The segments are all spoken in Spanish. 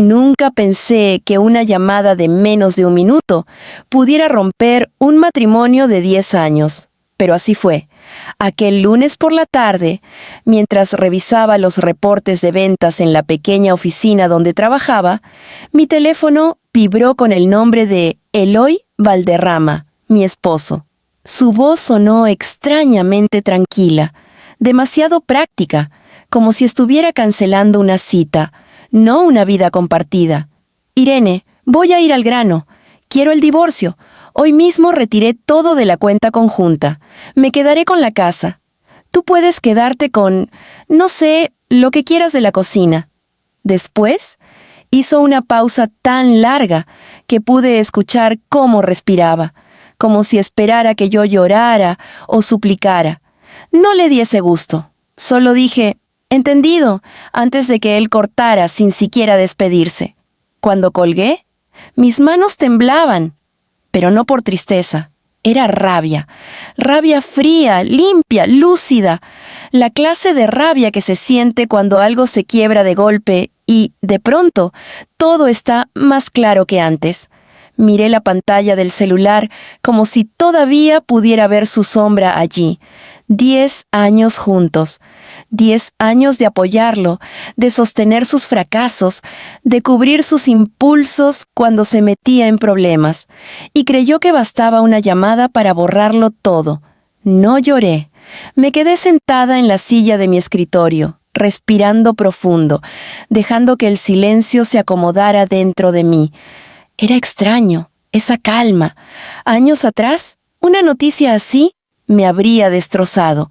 Nunca pensé que una llamada de menos de un minuto pudiera romper un matrimonio de 10 años. Pero así fue. Aquel lunes por la tarde, mientras revisaba los reportes de ventas en la pequeña oficina donde trabajaba, mi teléfono vibró con el nombre de Eloy Valderrama, mi esposo. Su voz sonó extrañamente tranquila, demasiado práctica, como si estuviera cancelando una cita, no una vida compartida. Irene, voy a ir al grano. Quiero el divorcio. Hoy mismo retiré todo de la cuenta conjunta. Me quedaré con la casa. Tú puedes quedarte con, no sé, lo que quieras de la cocina. Después, hizo una pausa tan larga que pude escuchar cómo respiraba, como si esperara que yo llorara o suplicara. No le di ese gusto. Solo dije, entendido, antes de que él cortara sin siquiera despedirse. Cuando colgué, mis manos temblaban, pero no por tristeza. Era rabia. Rabia fría, limpia, lúcida. La clase de rabia que se siente cuando algo se quiebra de golpe y, de pronto, todo está más claro que antes. Miré la pantalla del celular como si todavía pudiera ver su sombra allí. 10 años juntos, 10 años de apoyarlo, de sostener sus fracasos, de cubrir sus impulsos cuando se metía en problemas, y creyó que bastaba una llamada para borrarlo todo. No lloré. Me quedé sentada en la silla de mi escritorio, respirando profundo, dejando que el silencio se acomodara dentro de mí. Era extraño, esa calma. Años atrás, una noticia así me habría destrozado,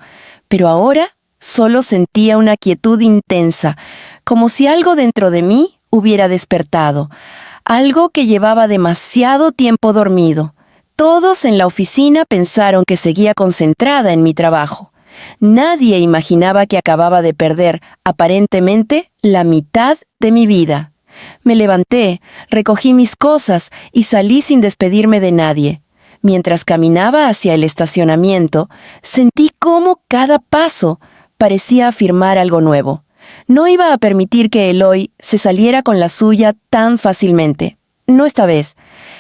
pero ahora solo sentía una quietud intensa, como si algo dentro de mí hubiera despertado, algo que llevaba demasiado tiempo dormido. Todos en la oficina pensaron que seguía concentrada en mi trabajo. Nadie imaginaba que acababa de perder, aparentemente, la mitad de mi vida. Me levanté, recogí mis cosas y salí sin despedirme de nadie. Mientras caminaba hacia el estacionamiento, sentí cómo cada paso parecía afirmar algo nuevo. No iba a permitir que Eloy se saliera con la suya tan fácilmente. No esta vez.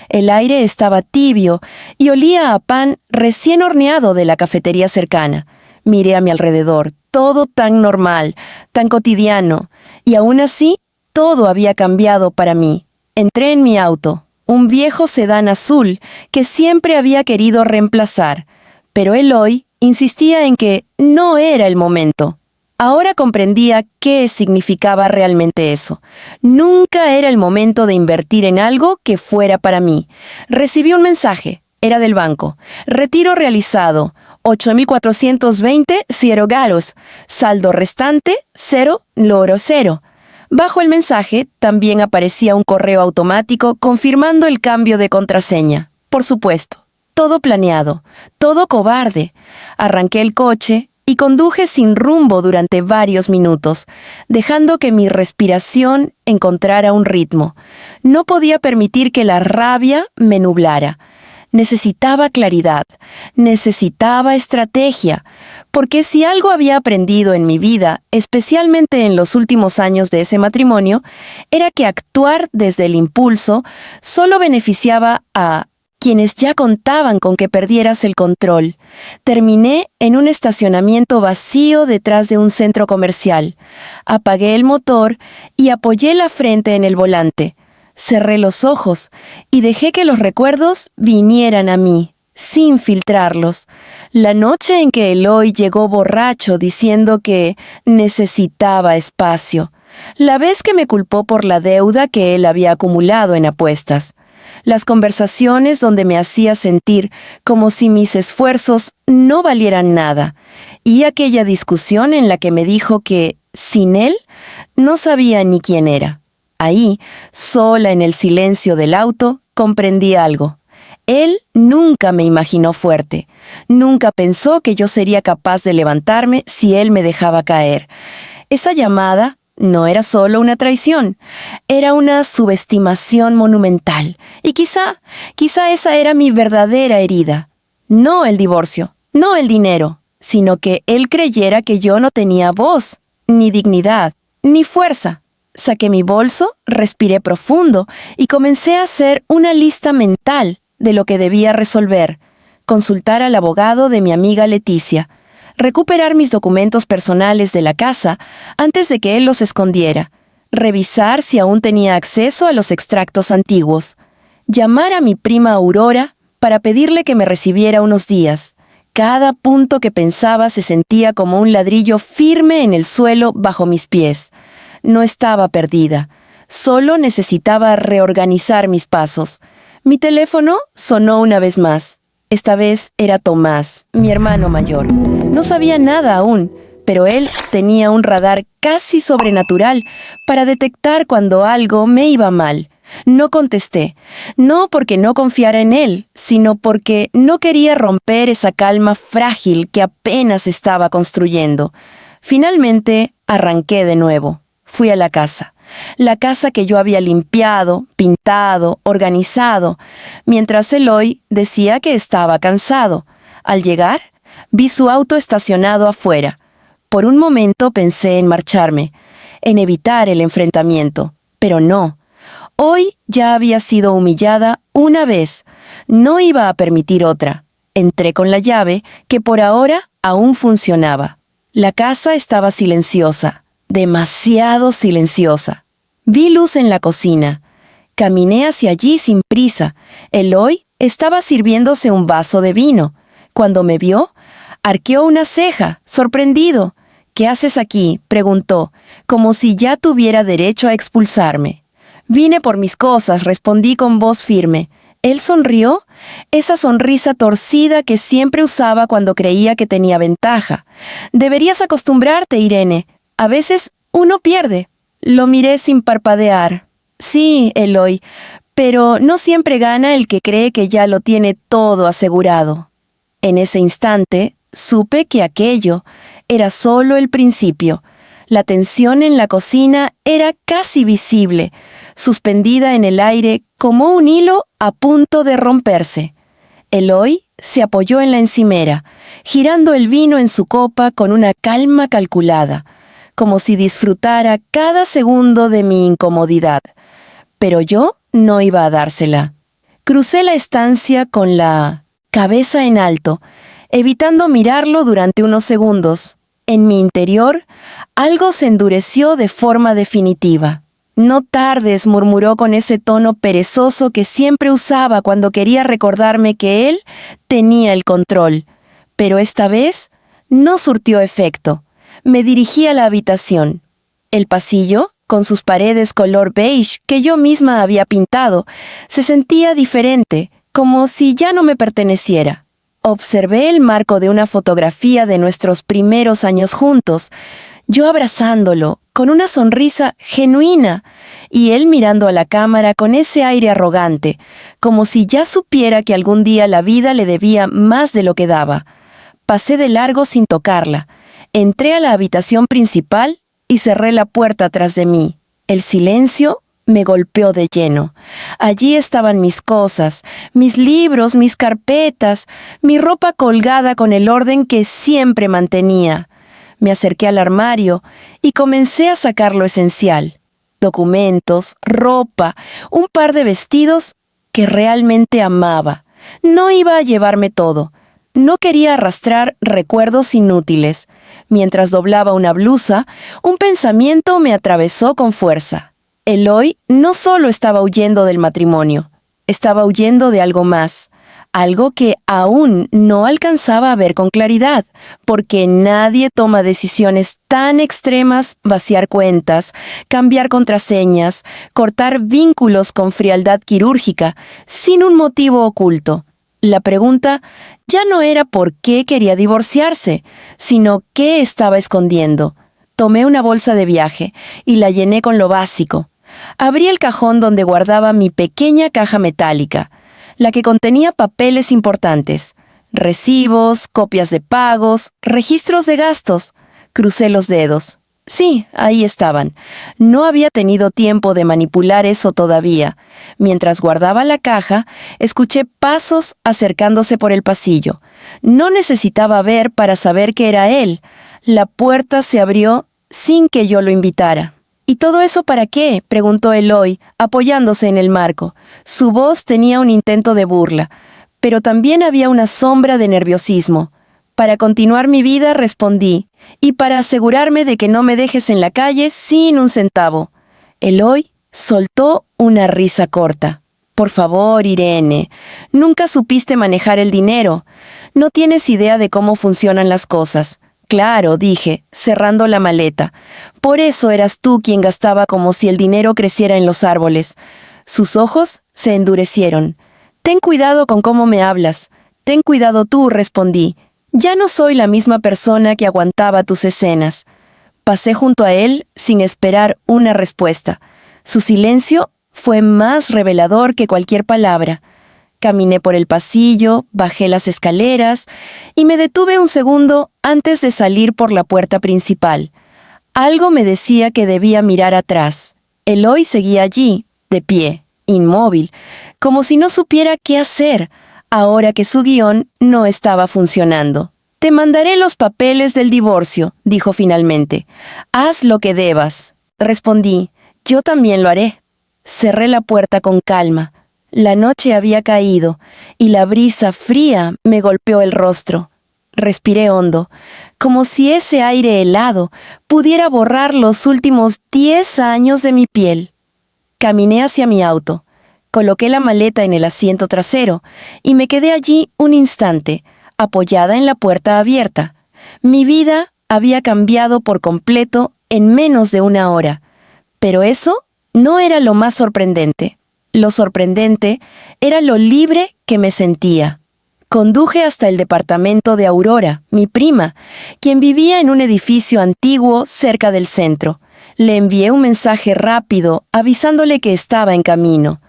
El aire estaba tibio y olía a pan recién horneado de la cafetería cercana. Miré a mi alrededor, todo tan normal, tan cotidiano, y aún así, todo había cambiado para mí. Entré en mi auto, un viejo sedán azul que siempre había querido reemplazar, pero Eloy insistía en que no era el momento. Ahora comprendía qué significaba realmente eso. Nunca era el momento de invertir en algo que fuera para mí. Recibí un mensaje. Era del banco. Retiro realizado. 8.420 cierogalos. Saldo restante, 0 loro 0. Bajo el mensaje también aparecía un correo automático confirmando el cambio de contraseña. Por supuesto, todo planeado, todo cobarde. Arranqué el coche y conduje sin rumbo durante varios minutos, dejando que mi respiración encontrara un ritmo. No podía permitir que la rabia me nublara. Necesitaba claridad, necesitaba estrategia, porque si algo había aprendido en mi vida, especialmente en los últimos años de ese matrimonio, era que actuar desde el impulso solo beneficiaba a quienes ya contaban con que perdieras el control. Terminé en un estacionamiento vacío detrás de un centro comercial. Apagué el motor y apoyé la frente en el volante. Cerré los ojos y dejé que los recuerdos vinieran a mí, sin filtrarlos. La noche en que Eloy llegó borracho diciendo que necesitaba espacio. La vez que me culpó por la deuda que él había acumulado en apuestas. Las conversaciones donde me hacía sentir como si mis esfuerzos no valieran nada. Y aquella discusión en la que me dijo que, sin él, no sabía ni quién era. Ahí, sola en el silencio del auto, comprendí algo. Él nunca me imaginó fuerte. Nunca pensó que yo sería capaz de levantarme si él me dejaba caer. Esa llamada no era solo una traición, era una subestimación monumental. Y quizá esa era mi verdadera herida. No el divorcio, no el dinero, sino que él creyera que yo no tenía voz, ni dignidad, ni fuerza. Saqué mi bolso, respiré profundo y comencé a hacer una lista mental de lo que debía resolver. Consultar al abogado de mi amiga Leticia. Recuperar mis documentos personales de la casa antes de que él los escondiera. Revisar si aún tenía acceso a los extractos antiguos. Llamar a mi prima Aurora para pedirle que me recibiera unos días. Cada punto que pensaba se sentía como un ladrillo firme en el suelo bajo mis pies. No estaba perdida. Solo necesitaba reorganizar mis pasos. Mi teléfono sonó una vez más. Esta vez era Tomás, mi hermano mayor. No sabía nada aún, pero él tenía un radar casi sobrenatural para detectar cuando algo me iba mal. No contesté, no porque no confiara en él, sino porque no quería romper esa calma frágil que apenas estaba construyendo. Finalmente, arranqué de nuevo. Fui a la casa que yo había limpiado, pintado, organizado, mientras Eloy decía que estaba cansado. Al llegar, vi su auto estacionado afuera. Por un momento pensé en marcharme, en evitar el enfrentamiento, pero no. Hoy ya había sido humillada una vez, no iba a permitir otra. Entré con la llave, que por ahora aún funcionaba. La casa estaba silenciosa, demasiado silenciosa. Vi luz en la cocina. Caminé hacia allí sin prisa. Eloy estaba sirviéndose un vaso de vino. Cuando me vio, arqueó una ceja, sorprendido. «¿Qué haces aquí?», preguntó, como si ya tuviera derecho a expulsarme. «Vine por mis cosas», respondí con voz firme. Él sonrió, esa sonrisa torcida que siempre usaba cuando creía que tenía ventaja. «Deberías acostumbrarte, Irene. A veces uno pierde». Lo miré sin parpadear. «Sí, Eloy, pero no siempre gana el que cree que ya lo tiene todo asegurado». En ese instante, supe que aquello era solo el principio. La tensión en la cocina era casi visible, suspendida en el aire como un hilo a punto de romperse. Eloy se apoyó en la encimera, girando el vino en su copa con una calma calculada, como si disfrutara cada segundo de mi incomodidad. Pero yo no iba a dársela. Crucé la estancia con la cabeza en alto, evitando mirarlo durante unos segundos. En mi interior, algo se endureció de forma definitiva. «No tardes», murmuró con ese tono perezoso que siempre usaba cuando quería recordarme que él tenía el control. Pero esta vez no surtió efecto. Me dirigí a la habitación. El pasillo, con sus paredes color beige que yo misma había pintado, se sentía diferente, como si ya no me perteneciera. Observé el marco de una fotografía de nuestros primeros años juntos, yo abrazándolo, con una sonrisa genuina, y él mirando a la cámara con ese aire arrogante, como si ya supiera que algún día la vida le debía más de lo que daba. Pasé de largo sin tocarla. Entré a la habitación principal y cerré la puerta tras de mí. El silencio me golpeó de lleno. Allí estaban mis cosas, mis libros, mis carpetas, mi ropa colgada con el orden que siempre mantenía. Me acerqué al armario y comencé a sacar lo esencial. Documentos, ropa, un par de vestidos que realmente amaba. No iba a llevarme todo. No quería arrastrar recuerdos inútiles. Mientras doblaba una blusa, un pensamiento me atravesó con fuerza. Eloy no solo estaba huyendo del matrimonio, estaba huyendo de algo más, algo que aún no alcanzaba a ver con claridad, porque nadie toma decisiones tan extremas: vaciar cuentas, cambiar contraseñas, cortar vínculos con frialdad quirúrgica, sin un motivo oculto. La pregunta ya no era por qué quería divorciarse, sino qué estaba escondiendo. Tomé una bolsa de viaje y la llené con lo básico. Abrí el cajón donde guardaba mi pequeña caja metálica, la que contenía papeles importantes, recibos, copias de pagos, registros de gastos. Crucé los dedos. Sí, ahí estaban. No había tenido tiempo de manipular eso todavía. Mientras guardaba la caja, escuché pasos acercándose por el pasillo. No necesitaba ver para saber que era él. La puerta se abrió sin que yo lo invitara. ¿Y todo eso para qué?, preguntó Eloy, apoyándose en el marco. Su voz tenía un intento de burla, pero también había una sombra de nerviosismo. Para continuar mi vida, respondí, y para asegurarme de que no me dejes en la calle sin un centavo. Eloy soltó una risa corta. Por favor, Irene, nunca supiste manejar el dinero. No tienes idea de cómo funcionan las cosas. Claro, dije, cerrando la maleta. Por eso eras tú quien gastaba como si el dinero creciera en los árboles. Sus ojos se endurecieron. Ten cuidado con cómo me hablas. Ten cuidado tú, respondí. Ya no soy la misma persona que aguantaba tus escenas. Pasé junto a él sin esperar una respuesta. Su silencio fue más revelador que cualquier palabra. Caminé por el pasillo, bajé las escaleras y me detuve un segundo antes de salir por la puerta principal. Algo me decía que debía mirar atrás. Eloy seguía allí, de pie, inmóvil, como si no supiera qué hacer, ahora que su guión no estaba funcionando. «Te mandaré los papeles del divorcio», dijo finalmente. «Haz lo que debas». Respondí, «Yo también lo haré». Cerré la puerta con calma. La noche había caído, y la brisa fría me golpeó el rostro. Respiré hondo, como si ese aire helado pudiera borrar los últimos 10 años de mi piel. Caminé hacia mi auto, coloqué la maleta en el asiento trasero, y me quedé allí un instante, apoyada en la puerta abierta. Mi vida había cambiado por completo en menos de una hora, pero eso no era lo más sorprendente. Lo sorprendente era lo libre que me sentía. Conduje hasta el departamento de Aurora, mi prima, quien vivía en un edificio antiguo cerca del centro. Le envié un mensaje rápido avisándole que estaba en camino.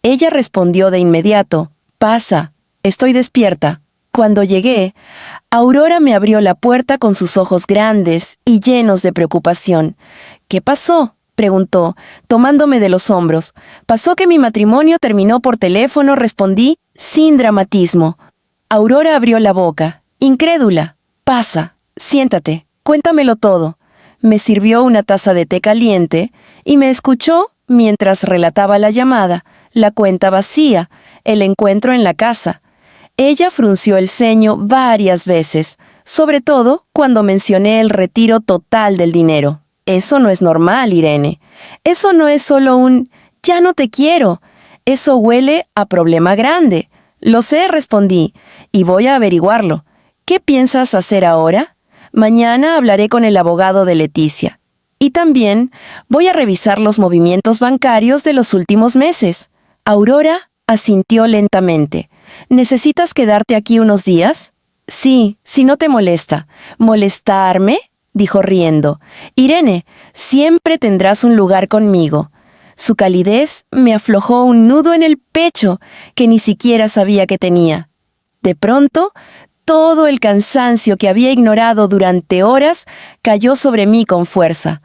Ella respondió de inmediato, «Pasa, estoy despierta». Cuando llegué, Aurora me abrió la puerta con sus ojos grandes y llenos de preocupación. «¿Qué pasó?», preguntó, tomándome de los hombros. «Pasó que mi matrimonio terminó por teléfono», respondí, sin dramatismo. Aurora abrió la boca, incrédula. «Pasa, siéntate, cuéntamelo todo». Me sirvió una taza de té caliente y me escuchó mientras relataba la llamada, la cuenta vacía, el encuentro en la casa. Ella frunció el ceño varias veces, sobre todo cuando mencioné el retiro total del dinero. «Eso no es normal, Irene. Eso no es solo un «ya no te quiero». Eso huele a problema grande». «Lo sé», respondí, «y voy a averiguarlo». «¿Qué piensas hacer ahora?» «Mañana hablaré con el abogado de Leticia. Y también voy a revisar los movimientos bancarios de los últimos meses». Aurora asintió lentamente. «¿Necesitas quedarte aquí unos días?» «Sí, si no te molesta». «¿Molestarme?», dijo riendo. «Irene, siempre tendrás un lugar conmigo». Su calidez me aflojó un nudo en el pecho que ni siquiera sabía que tenía. De pronto, todo el cansancio que había ignorado durante horas cayó sobre mí con fuerza.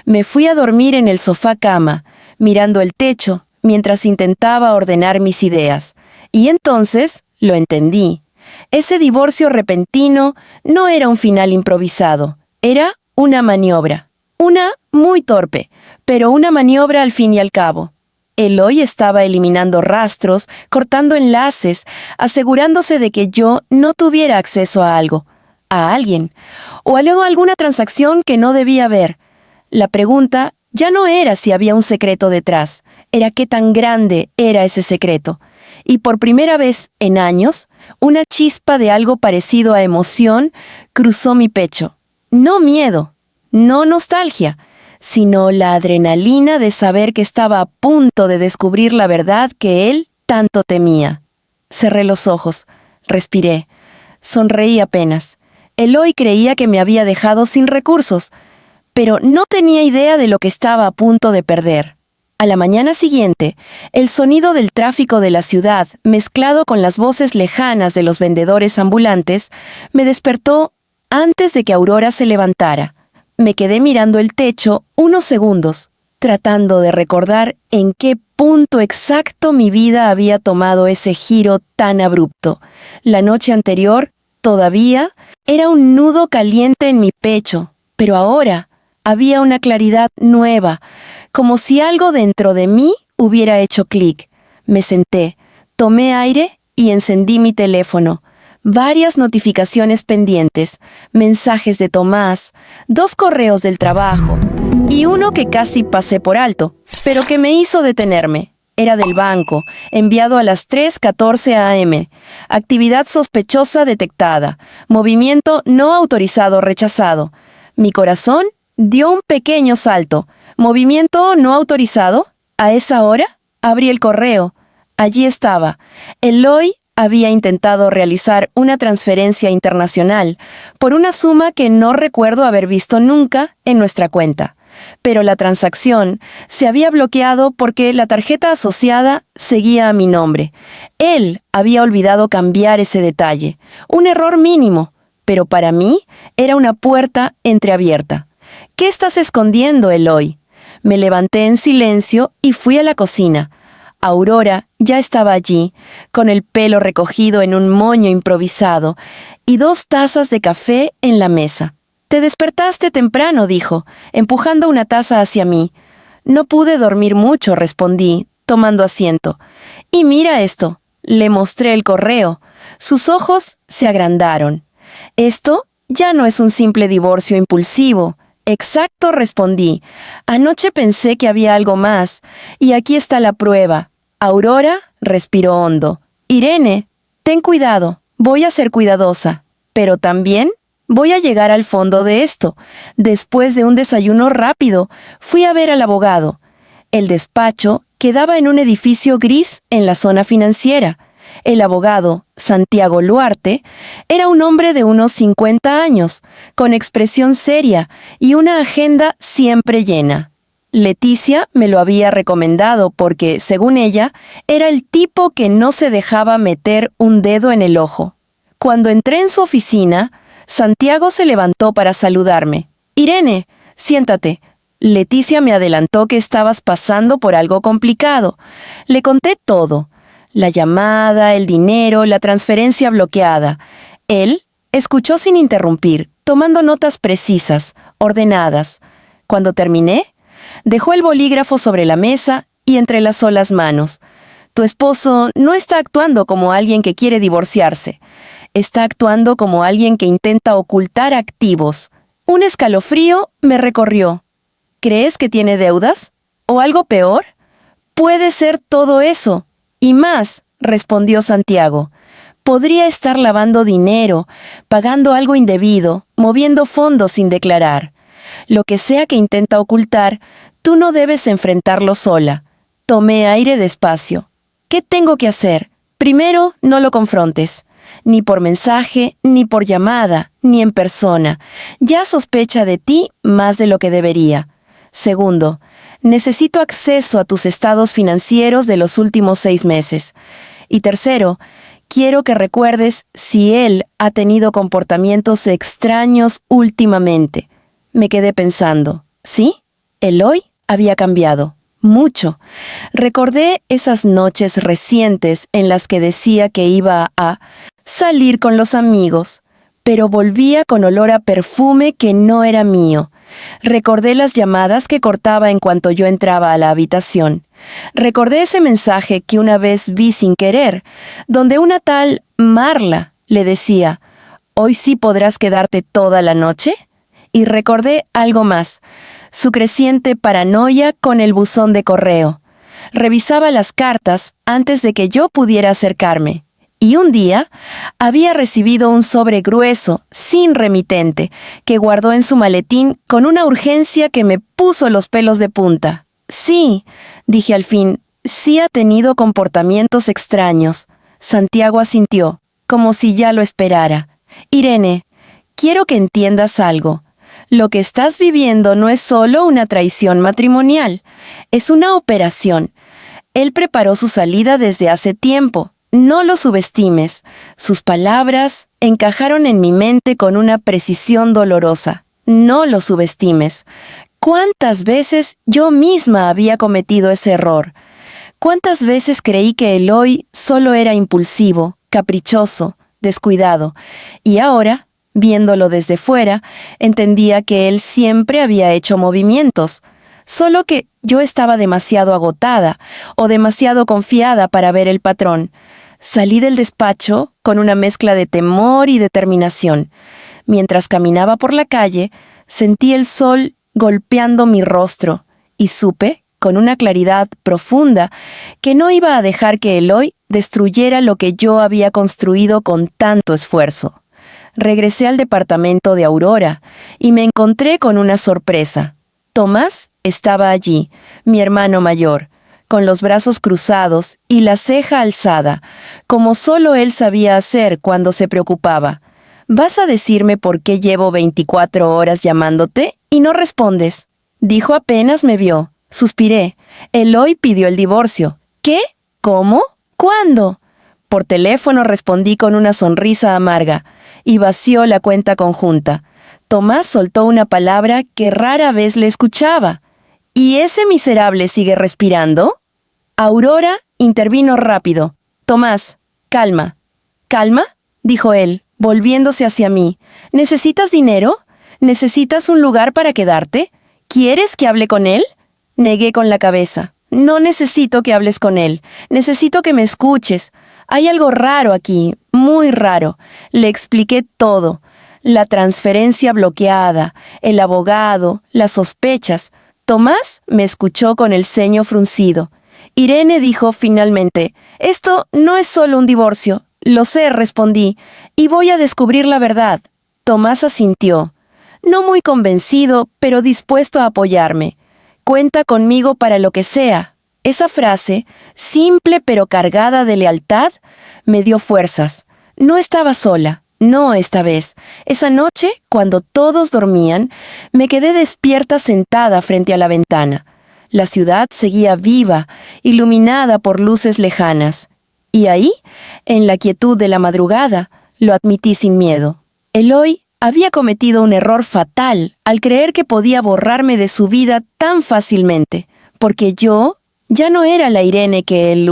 Me fui a dormir en el sofá-cama, mirando el techo, mientras intentaba ordenar mis ideas. Y entonces lo entendí. Ese divorcio repentino no era un final improvisado. Era una maniobra. Una muy torpe, pero una maniobra al fin y al cabo. Eloy estaba eliminando rastros, cortando enlaces, asegurándose de que yo no tuviera acceso a algo, a alguien, o a luego alguna transacción que no debía ver. La pregunta ya no era si había un secreto detrás, era qué tan grande era ese secreto. Y por primera vez en años, una chispa de algo parecido a emoción cruzó mi pecho. No miedo, no nostalgia, sino la adrenalina de saber que estaba a punto de descubrir la verdad que él tanto temía. Cerré los ojos, respiré, sonreí apenas. Eloy creía que me había dejado sin recursos, pero no tenía idea de lo que estaba a punto de perder. A la mañana siguiente, el sonido del tráfico de la ciudad, mezclado con las voces lejanas de los vendedores ambulantes, me despertó antes de que Aurora se levantara. Me quedé mirando el techo unos segundos, tratando de recordar en qué punto exacto mi vida había tomado ese giro tan abrupto. La noche anterior, todavía, era un nudo caliente en mi pecho, pero ahora Había una claridad nueva, como si algo dentro de mí hubiera hecho clic. Me senté, tomé aire y encendí mi teléfono. Varias notificaciones pendientes, mensajes de Tomás, 2 correos del trabajo y uno que casi pasé por alto, pero que me hizo detenerme. Era del banco, enviado a las 3:14 a.m. Actividad sospechosa detectada. Movimiento no autorizado rechazado. Mi corazón dio un pequeño salto. ¿Movimiento no autorizado? ¿A esa hora? Abrí el correo. Allí estaba. Eloy había intentado realizar una transferencia internacional por una suma que no recuerdo haber visto nunca en nuestra cuenta. Pero la transacción se había bloqueado porque la tarjeta asociada seguía a mi nombre. Él había olvidado cambiar ese detalle. Un error mínimo, pero para mí era una puerta entreabierta. ¿Qué estás escondiendo, Eloy? Me levanté en silencio y fui a la cocina. Aurora ya estaba allí, con el pelo recogido en un moño improvisado y 2 tazas de café en la mesa. «Te despertaste temprano», dijo, empujando una taza hacia mí. «No pude dormir mucho», respondí, tomando asiento. «Y mira esto», le mostré el correo. Sus ojos se agrandaron. «Esto ya no es un simple divorcio impulsivo». «Exacto», respondí. «Anoche pensé que había algo más, y aquí está la prueba». Aurora respiró hondo. «Irene, ten cuidado, voy a ser cuidadosa, pero también voy a llegar al fondo de esto». Después de un desayuno rápido, fui a ver al abogado. El despacho quedaba en un edificio gris en la zona financiera. El abogado, Santiago Luarte, era un hombre de unos 50 años, con expresión seria y una agenda siempre llena. Leticia me lo había recomendado porque, según ella, era el tipo que no se dejaba meter un dedo en el ojo. Cuando entré en su oficina, Santiago se levantó para saludarme. «Irene, siéntate». Leticia me adelantó que estabas pasando por algo complicado. Le conté todo. La llamada, el dinero, la transferencia bloqueada. Él escuchó sin interrumpir, tomando notas precisas, ordenadas. Cuando terminé, dejó el bolígrafo sobre la mesa y entrelazó las manos. «Tu esposo no está actuando como alguien que quiere divorciarse. Está actuando como alguien que intenta ocultar activos». Un escalofrío me recorrió. «¿Crees que tiene deudas? ¿O algo peor?» «Puede ser todo eso. Y más», respondió Santiago. «Podría estar lavando dinero, pagando algo indebido, moviendo fondos sin declarar. Lo que sea que intenta ocultar, tú no debes enfrentarlo sola». Tomé aire despacio. «¿Qué tengo que hacer?» «Primero, no lo confrontes. Ni por mensaje, ni por llamada, ni en persona. Ya sospecha de ti más de lo que debería. Segundo, necesito acceso a tus estados financieros de los últimos 6 meses. Y tercero, quiero que recuerdes si él ha tenido comportamientos extraños últimamente». Me quedé pensando. ¿Sí? Eloy había cambiado. Mucho. Recordé esas noches recientes en las que decía que iba a salir con los amigos, pero volvía con olor a perfume que no era mío. Recordé las llamadas que cortaba en cuanto yo entraba a la habitación. Recordé ese mensaje que una vez vi sin querer, donde una tal Marla le decía: «¿Hoy sí podrás quedarte toda la noche?». Y recordé algo más, su creciente paranoia con el buzón de correo. Revisaba las cartas antes de que yo pudiera acercarme. Y un día había recibido un sobre grueso, sin remitente, que guardó en su maletín con una urgencia que me puso los pelos de punta. «Sí», dije al fin, «sí ha tenido comportamientos extraños». Santiago asintió, como si ya lo esperara. «Irene, quiero que entiendas algo. Lo que estás viviendo no es solo una traición matrimonial, es una operación. Él preparó su salida desde hace tiempo. No lo subestimes». Sus palabras encajaron en mi mente con una precisión dolorosa. «No lo subestimes». ¿Cuántas veces yo misma había cometido ese error? ¿Cuántas veces creí que Eloy solo era impulsivo, caprichoso, descuidado? Y ahora Viéndolo desde fuera, entendía que él siempre había hecho movimientos, solo que yo estaba demasiado agotada o demasiado confiada para ver el patrón. Salí del despacho con una mezcla de temor y determinación. Mientras caminaba por la calle, sentí el sol golpeando mi rostro y supe, con una claridad profunda, que no iba a dejar que Eloy destruyera lo que yo había construido con tanto esfuerzo. Regresé al departamento de Aurora y me encontré con una sorpresa. Tomás estaba allí, mi hermano mayor, con los brazos cruzados y la ceja alzada, como solo él sabía hacer cuando se preocupaba. «¿Vas a decirme por qué llevo 24 horas llamándote y no respondes?», dijo apenas me vio. Suspiré. Eloy pidió el divorcio. «¿Qué? ¿Cómo? ¿Cuándo?». Por teléfono respondí con una sonrisa amarga y vació la cuenta conjunta. Tomás soltó una palabra que rara vez le escuchaba. «¿Y ese miserable sigue respirando?». Aurora intervino rápido. «Tomás, calma». «¿Calma?», dijo él, volviéndose hacia mí. «¿Necesitas dinero? ¿Necesitas un lugar para quedarte? ¿Quieres que hable con él?». Negué con la cabeza. «No necesito que hables con él. Necesito que me escuches. Hay algo raro aquí, muy raro». Le expliqué todo. La transferencia bloqueada, el abogado, las sospechas. Tomás me escuchó con el ceño fruncido. Irene dijo finalmente: «Esto no es solo un divorcio». «Lo sé», respondí, «y voy a descubrir la verdad». Tomás asintió. No muy convencido, pero dispuesto a apoyarme. «Cuenta conmigo para lo que sea». Esa frase, simple pero cargada de lealtad, me dio fuerzas. No estaba sola, no esta vez. Esa noche, cuando todos dormían, me quedé despierta sentada frente a la ventana. La ciudad seguía viva, iluminada por luces lejanas. Y ahí, en la quietud de la madrugada, lo admití sin miedo. Eloy había cometido un error fatal al creer que podía borrarme de su vida tan fácilmente, porque yo ya no era la Irene que él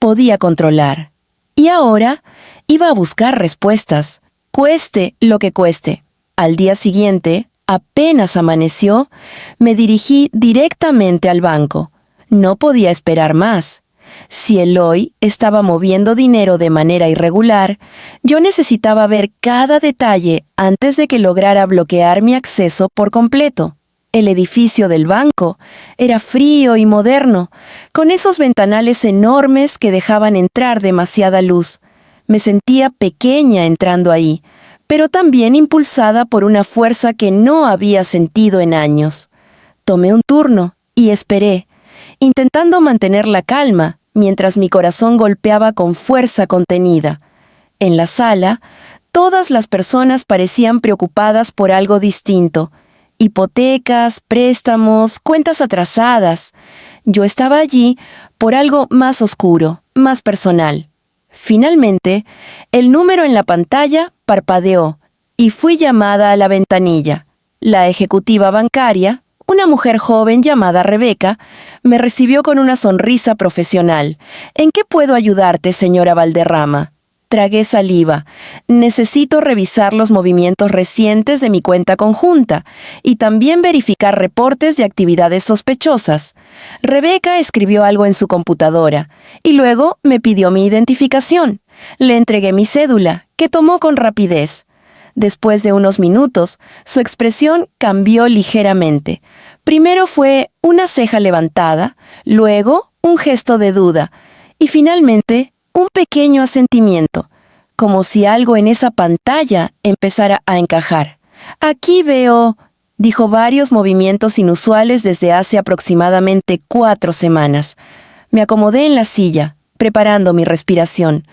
podía controlar. Y ahora iba a buscar respuestas, cueste lo que cueste. Al día siguiente, apenas amaneció, me dirigí directamente al banco. No podía esperar más. Si Eloy estaba moviendo dinero de manera irregular, yo necesitaba ver cada detalle antes de que lograra bloquear mi acceso por completo. El edificio del banco era frío y moderno, con esos ventanales enormes que dejaban entrar demasiada luz. Me sentía pequeña entrando ahí, pero también impulsada por una fuerza que no había sentido en años. Tomé un turno y esperé, intentando mantener la calma mientras mi corazón golpeaba con fuerza contenida. En la sala, todas las personas parecían preocupadas por algo distinto. Hipotecas, préstamos, cuentas atrasadas. Yo estaba allí por algo más oscuro, más personal. Finalmente, el número en la pantalla parpadeó y fui llamada a la ventanilla. La ejecutiva bancaria, una mujer joven llamada Rebeca, me recibió con una sonrisa profesional. «¿En qué puedo ayudarte, señora Valderrama?». Tragué saliva. «Necesito revisar los movimientos recientes de mi cuenta conjunta y también verificar reportes de actividades sospechosas». Rebeca escribió algo en su computadora y luego me pidió mi identificación. Le entregué mi cédula, que tomó con rapidez. Después de unos minutos, su expresión cambió ligeramente. Primero fue una ceja levantada, luego un gesto de duda y finalmente un pequeño asentimiento, como si algo en esa pantalla empezara a encajar. «Aquí veo», dijo, «varios movimientos inusuales desde hace aproximadamente 4 semanas». Me acomodé en la silla, preparando mi respiración.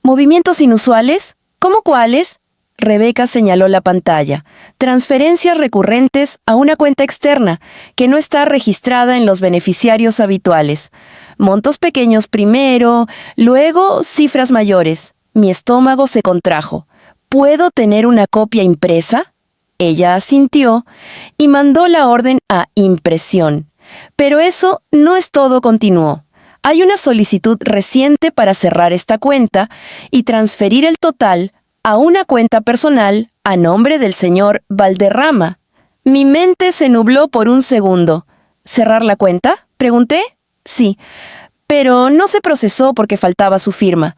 «¿Movimientos inusuales? ¿Cómo cuáles?». Rebeca señaló la pantalla. «Transferencias recurrentes a una cuenta externa que no está registrada en los beneficiarios habituales. Montos pequeños primero, luego cifras mayores». Mi estómago se contrajo. «¿Puedo tener una copia impresa?». Ella asintió y mandó la orden a impresión. «Pero eso no es todo», continuó. «Hay una solicitud reciente para cerrar esta cuenta y transferir el total a una cuenta personal a nombre del señor Valderrama. Mi mente se nubló por un segundo. ¿Cerrar la cuenta?, pregunté. Sí, pero no se procesó porque faltaba su firma.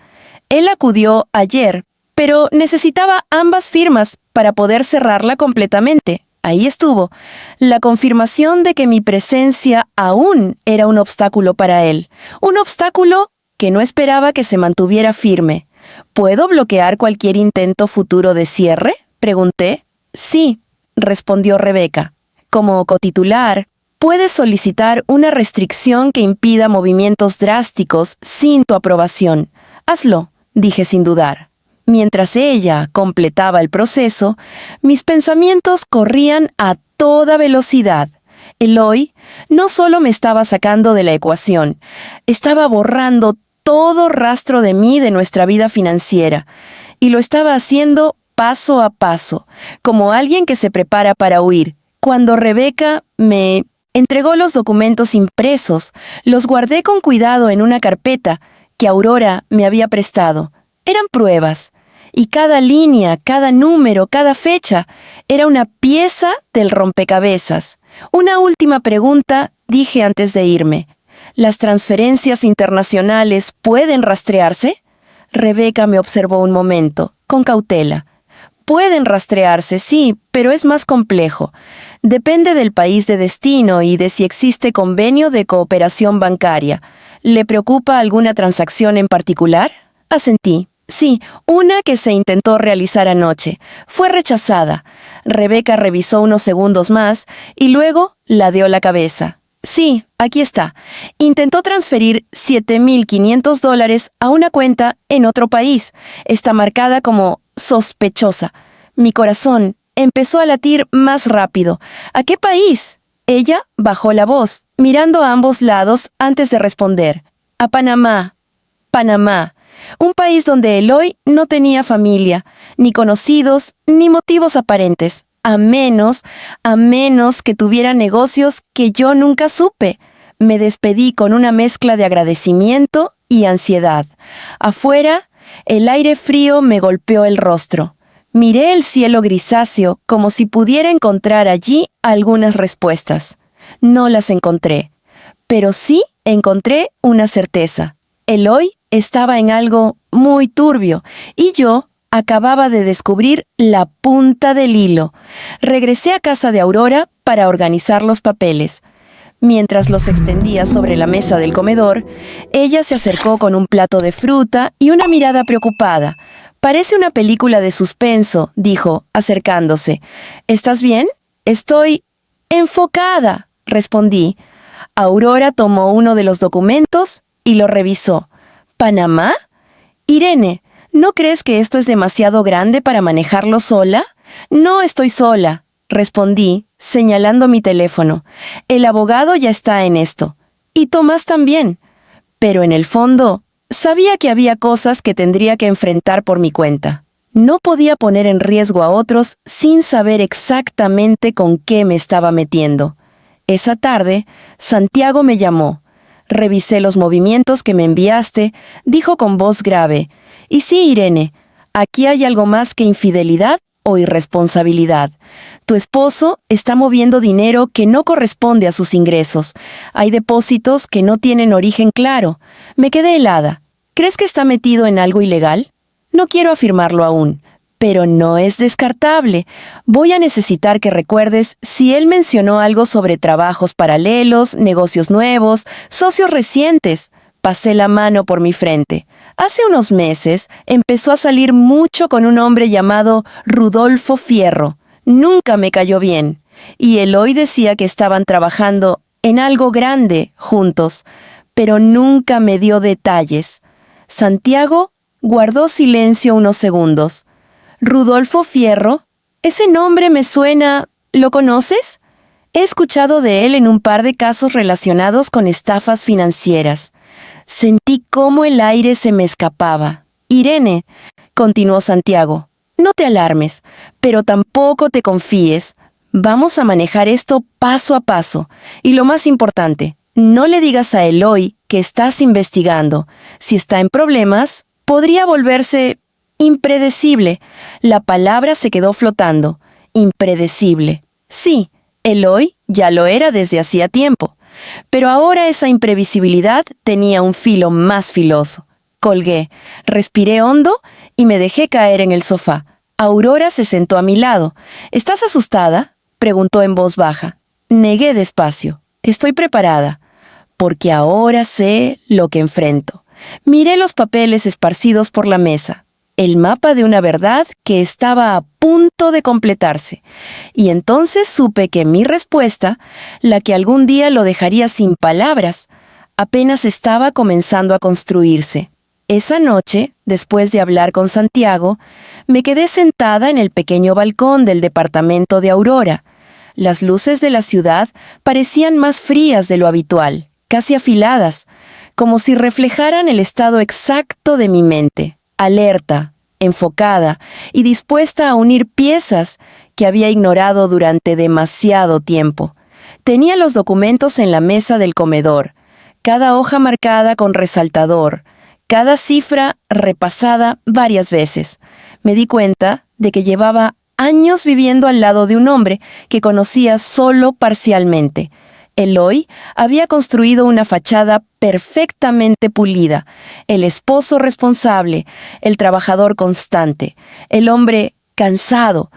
Él acudió ayer, pero necesitaba ambas firmas para poder cerrarla completamente. Ahí estuvo, la confirmación de que mi presencia aún era un obstáculo para él. Un obstáculo que no esperaba que se mantuviera firme. ¿Puedo bloquear cualquier intento futuro de cierre?, pregunté. Sí, respondió Rebeca. Como cotitular, puedes solicitar una restricción que impida movimientos drásticos sin tu aprobación. Hazlo, dije sin dudar. Mientras ella completaba el proceso, mis pensamientos corrían a toda velocidad. Eloy no solo me estaba sacando de la ecuación, estaba borrando todo rastro de mí de nuestra vida financiera, y lo estaba haciendo paso a paso, como alguien que se prepara para huir. Cuando Rebeca me entregó los documentos impresos, los guardé con cuidado en una carpeta que Aurora me había prestado. Eran pruebas, y cada línea, cada número, cada fecha era una pieza del rompecabezas. Una última pregunta dije antes de irme. ¿Las transferencias internacionales pueden rastrearse? Rebeca me observó un momento, con cautela. Pueden rastrearse, sí, pero es más complejo. Depende del país de destino y de si existe convenio de cooperación bancaria. ¿Le preocupa alguna transacción en particular? Asentí. Sí, una que se intentó realizar anoche. Fue rechazada. Rebeca revisó unos segundos más y luego ladeó la cabeza. Sí, aquí está. Intentó transferir $7,500 a una cuenta en otro país. Está marcada como sospechosa. Mi corazón empezó a latir más rápido. ¿A qué país? Ella bajó la voz, mirando a ambos lados antes de responder. A Panamá. Panamá. Un país donde Eloy no tenía familia, ni conocidos, ni motivos aparentes, a menos que tuviera negocios que yo nunca supe. Me despedí con una mezcla de agradecimiento y ansiedad. Afuera, el aire frío me golpeó el rostro. Miré el cielo grisáceo como si pudiera encontrar allí algunas respuestas. No las encontré, pero sí encontré una certeza. Eloy estaba en algo muy turbio y yo acababa de descubrir la punta del hilo. Regresé a casa de Aurora para organizar los papeles. Mientras los extendía sobre la mesa del comedor, ella se acercó con un plato de fruta y una mirada preocupada. «Parece una película de suspenso», dijo, acercándose. «¿Estás bien?» «Estoy enfocada», respondí. Aurora tomó uno de los documentos y lo revisó. ¿Panamá? Irene, ¿no crees que esto es demasiado grande para manejarlo sola? No estoy sola, respondí, señalando mi teléfono. El abogado ya está en esto. Y Tomás también. Pero en el fondo, sabía que había cosas que tendría que enfrentar por mi cuenta. No podía poner en riesgo a otros sin saber exactamente con qué me estaba metiendo. Esa tarde, Santiago me llamó. Revisé los movimientos que me enviaste, dijo con voz grave. Y sí, Irene, aquí hay algo más que infidelidad o irresponsabilidad. Tu esposo está moviendo dinero que no corresponde a sus ingresos. Hay depósitos que no tienen origen claro. Me quedé helada. ¿Crees que está metido en algo ilegal? No quiero afirmarlo aún, pero no es descartable. Voy a necesitar que recuerdes si él mencionó algo sobre trabajos paralelos, negocios nuevos, socios recientes. Pasé la mano por mi frente. Hace unos meses empezó a salir mucho con un hombre llamado Rudolfo Fierro. Nunca me cayó bien. Y Eloy decía que estaban trabajando en algo grande juntos, pero nunca me dio detalles. Santiago guardó silencio unos segundos. ¿Rudolfo Fierro? Ese nombre me suena... ¿Lo conoces? He escuchado de él en un par de casos relacionados con estafas financieras. Sentí cómo el aire se me escapaba. Irene, continuó Santiago, no te alarmes, pero tampoco te confíes. Vamos a manejar esto paso a paso. Y lo más importante, no le digas a Eloy que estás investigando. Si está en problemas, podría volverse Impredecible. La palabra se quedó flotando. Impredecible. Sí, Eloy ya lo era desde hacía tiempo. Pero ahora esa imprevisibilidad tenía un filo más filoso. Colgué, respiré hondo y me dejé caer en el sofá. Aurora se sentó a mi lado. ¿Estás asustada?, preguntó en voz baja. Negué despacio. Estoy preparada, porque ahora sé lo que enfrento. Miré los papeles esparcidos por la mesa. El mapa de una verdad que estaba a punto de completarse. Y entonces supe que mi respuesta, la que algún día lo dejaría sin palabras, apenas estaba comenzando a construirse. Esa noche, después de hablar con Santiago, me quedé sentada en el pequeño balcón del departamento de Aurora. Las luces de la ciudad parecían más frías de lo habitual, casi afiladas, como si reflejaran el estado exacto de mi mente, alerta, enfocada y dispuesta a unir piezas que había ignorado durante demasiado tiempo. Tenía los documentos en la mesa del comedor, cada hoja marcada con resaltador, cada cifra repasada varias veces. Me di cuenta de que llevaba años viviendo al lado de un hombre que conocía solo parcialmente. Eloy había construido una fachada perfectamente pulida, el esposo responsable, el trabajador constante, el hombre cansado,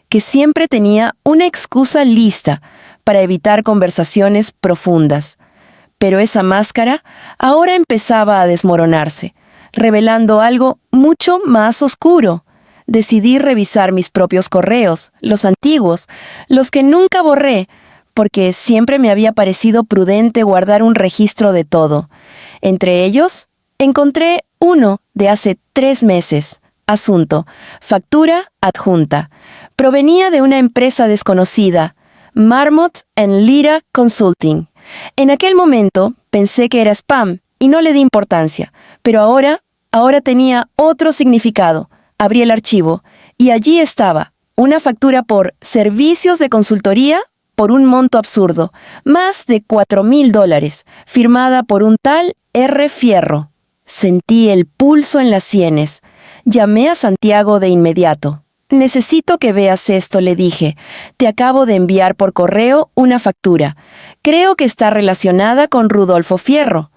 que siempre tenía una excusa lista para evitar conversaciones profundas. Pero esa máscara ahora empezaba a desmoronarse, revelando algo mucho más oscuro. Decidí revisar mis propios correos, los antiguos, los que nunca borré, porque siempre me había parecido prudente guardar un registro de todo. Entre ellos, encontré uno de hace 3 meses. Asunto: factura adjunta. Provenía de una empresa desconocida, Marmot and Lira Consulting. En aquel momento pensé que era spam y no le di importancia, pero ahora tenía otro significado. Abrí el archivo y allí estaba una factura por servicios de consultoría por un monto absurdo, más de $4,000, firmada por un tal R. Fierro. Sentí el pulso en las sienes. Llamé a Santiago de inmediato. «Necesito que veas esto», le dije. «Te acabo de enviar por correo una factura. Creo que está relacionada con Rudolfo Fierro».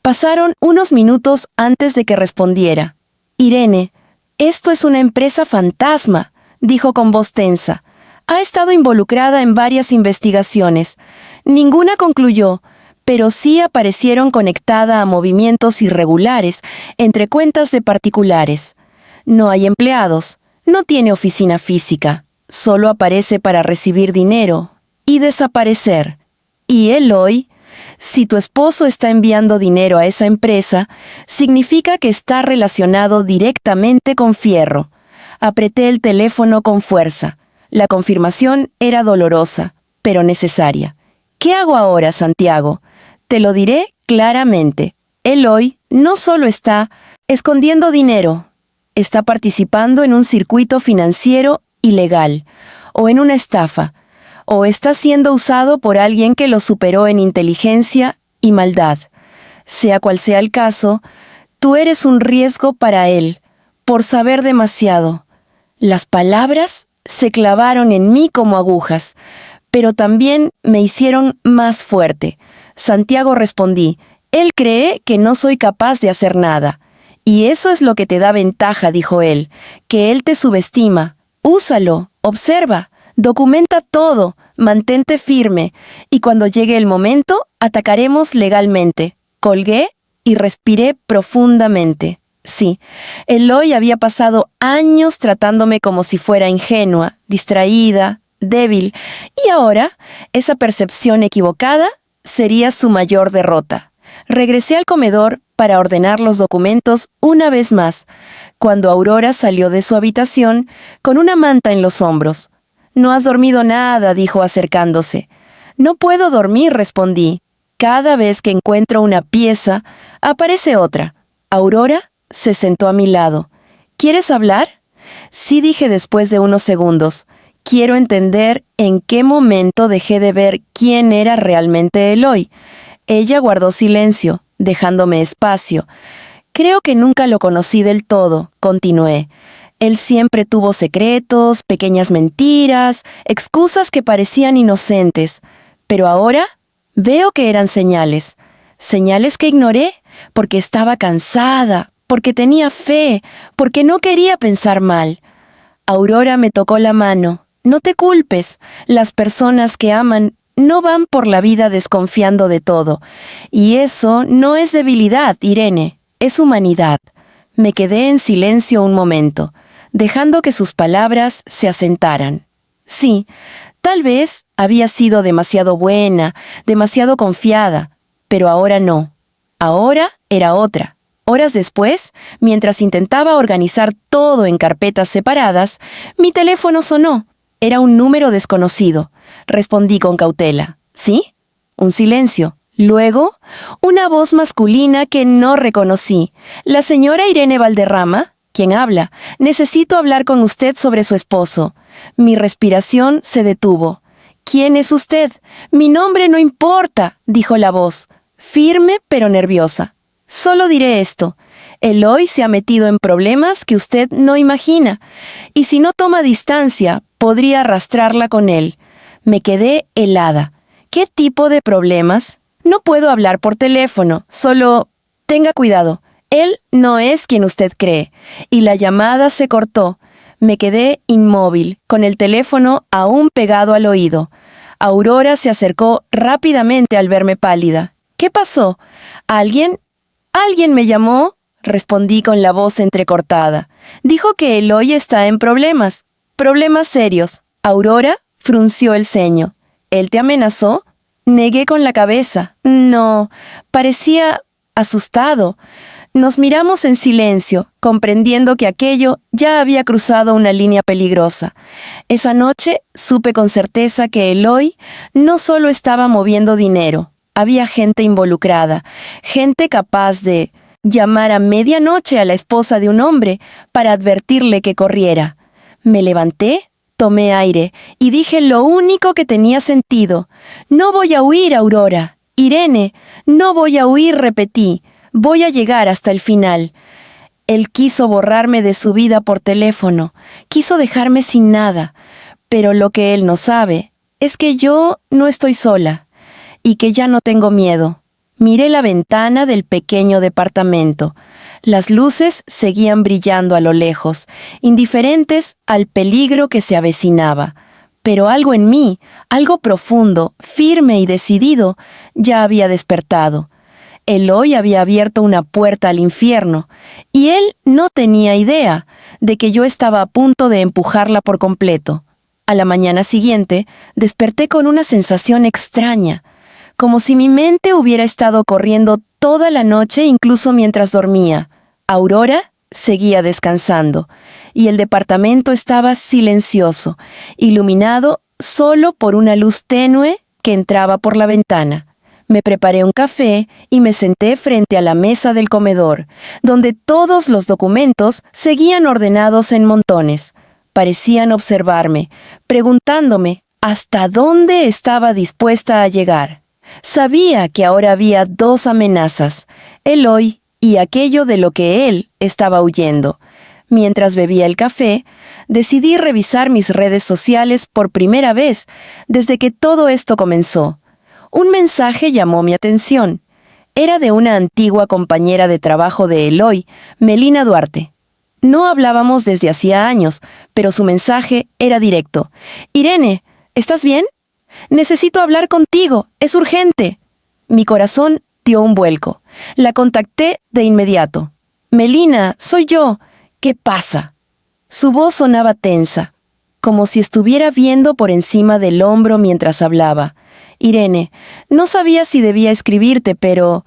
Pasaron unos minutos antes de que respondiera. «Irene, esto es una empresa fantasma», dijo con voz tensa. «Ha estado involucrada en varias investigaciones. Ninguna concluyó, pero sí aparecieron conectada a movimientos irregulares entre cuentas de particulares. No hay empleados, no tiene oficina física, solo aparece para recibir dinero y desaparecer. Y Eloy, si tu esposo está enviando dinero a esa empresa, significa que está relacionado directamente con Fierro». Apreté el teléfono con fuerza. La confirmación era dolorosa, pero necesaria. «¿Qué hago ahora, Santiago? Te lo diré claramente. Eloy no solo está escondiendo dinero, está participando en un circuito financiero ilegal, o en una estafa, o está siendo usado por alguien que lo superó en inteligencia y maldad. Sea cual sea el caso, tú eres un riesgo para él, por saber demasiado». Las palabras se clavaron en mí como agujas, pero también me hicieron más fuerte. «Santiago», respondí, «él cree que no soy capaz de hacer nada». «Y eso es lo que te da ventaja», dijo él, «que él te subestima. Úsalo, observa, documenta todo, mantente firme, y cuando llegue el momento, atacaremos legalmente». Colgué y respiré profundamente. Sí, Eloy había pasado años tratándome como si fuera ingenua, distraída, débil, y ahora esa percepción equivocada sería su mayor derrota. Regresé al comedor para ordenar los documentos una vez más, cuando Aurora salió de su habitación con una manta en los hombros. «No has dormido nada», dijo acercándose. «No puedo dormir», respondí. «Cada vez que encuentro una pieza, aparece otra». Aurora se sentó a mi lado. «¿Quieres hablar?». «Sí», dije después de unos segundos. «Quiero entender en qué momento dejé de ver quién era realmente Eloy». Ella guardó silencio, dejándome espacio. Creo que nunca lo conocí del todo, continué. Él siempre tuvo secretos, pequeñas mentiras, excusas que parecían inocentes. Pero ahora veo que eran señales. Señales que ignoré porque estaba cansada, porque tenía fe, porque no quería pensar mal. Aurora me tocó la mano. No te culpes. Las personas que aman no van por la vida desconfiando de todo. Y eso no es debilidad, Irene, es humanidad. Me quedé en silencio un momento, dejando que sus palabras se asentaran. Sí, tal vez había sido demasiado buena, demasiado confiada, pero ahora no. Ahora era otra. Horas después, mientras intentaba organizar todo en carpetas separadas, mi teléfono sonó. Era un número desconocido. Respondí con cautela. ¿Sí? Un silencio. Luego, una voz masculina que no reconocí. ¿La señora Irene Valderrama? ¿Quién habla? Necesito hablar con usted sobre su esposo. Mi respiración se detuvo. ¿Quién es usted? Mi nombre no importa, dijo la voz, firme pero nerviosa. Solo diré esto. Eloy se ha metido en problemas que usted no imagina, y si no toma distancia, podría arrastrarla con él. Me quedé helada. ¿Qué tipo de problemas? No puedo hablar por teléfono, solo tenga cuidado. Él no es quien usted cree. Y la llamada se cortó. Me quedé inmóvil, con el teléfono aún pegado al oído. Aurora se acercó rápidamente al verme pálida. ¿Qué pasó? ¿Alguien me llamó? Respondí con la voz entrecortada. Dijo que Eloy está en problemas. Problemas serios. Aurora frunció el ceño. ¿Él te amenazó? Negué con la cabeza. No, parecía asustado. Nos miramos en silencio, comprendiendo que aquello ya había cruzado una línea peligrosa. Esa noche supe con certeza que Eloy no solo estaba moviendo dinero. Había gente involucrada, gente capaz de llamar a medianoche a la esposa de un hombre para advertirle que corriera. Me levanté, tomé aire y dije lo único que tenía sentido. No voy a huir, Aurora. Irene, no voy a huir, repetí. Voy a llegar hasta el final. Él quiso borrarme de su vida por teléfono, quiso dejarme sin nada, pero lo que él no sabe es que yo no estoy sola y que ya no tengo miedo. Miré la ventana del pequeño departamento. Las luces seguían brillando a lo lejos, indiferentes al peligro que se avecinaba. Pero algo en mí, algo profundo, firme y decidido, ya había despertado. Eloy había abierto una puerta al infierno, y él no tenía idea de que yo estaba a punto de empujarla por completo. A la mañana siguiente, desperté con una sensación extraña, como si mi mente hubiera estado corriendo toda la noche incluso mientras dormía. Aurora seguía descansando, y el departamento estaba silencioso, iluminado solo por una luz tenue que entraba por la ventana. Me preparé un café y me senté frente a la mesa del comedor, donde todos los documentos seguían ordenados en montones. Parecían observarme, preguntándome hasta dónde estaba dispuesta a llegar. Sabía que ahora había dos amenazas, Eloy y aquello de lo que él estaba huyendo. Mientras bebía el café, decidí revisar mis redes sociales por primera vez desde que todo esto comenzó. Un mensaje llamó mi atención. Era de una antigua compañera de trabajo de Eloy, Melina Duarte. No hablábamos desde hacía años, pero su mensaje era directo. «Irene, ¿estás bien? Necesito hablar contigo, es urgente». Mi corazón dio un vuelco. La contacté de inmediato. «Melina, soy yo. ¿Qué pasa?». Su voz sonaba tensa, como si estuviera viendo por encima del hombro mientras hablaba. «Irene, no sabía si debía escribirte, pero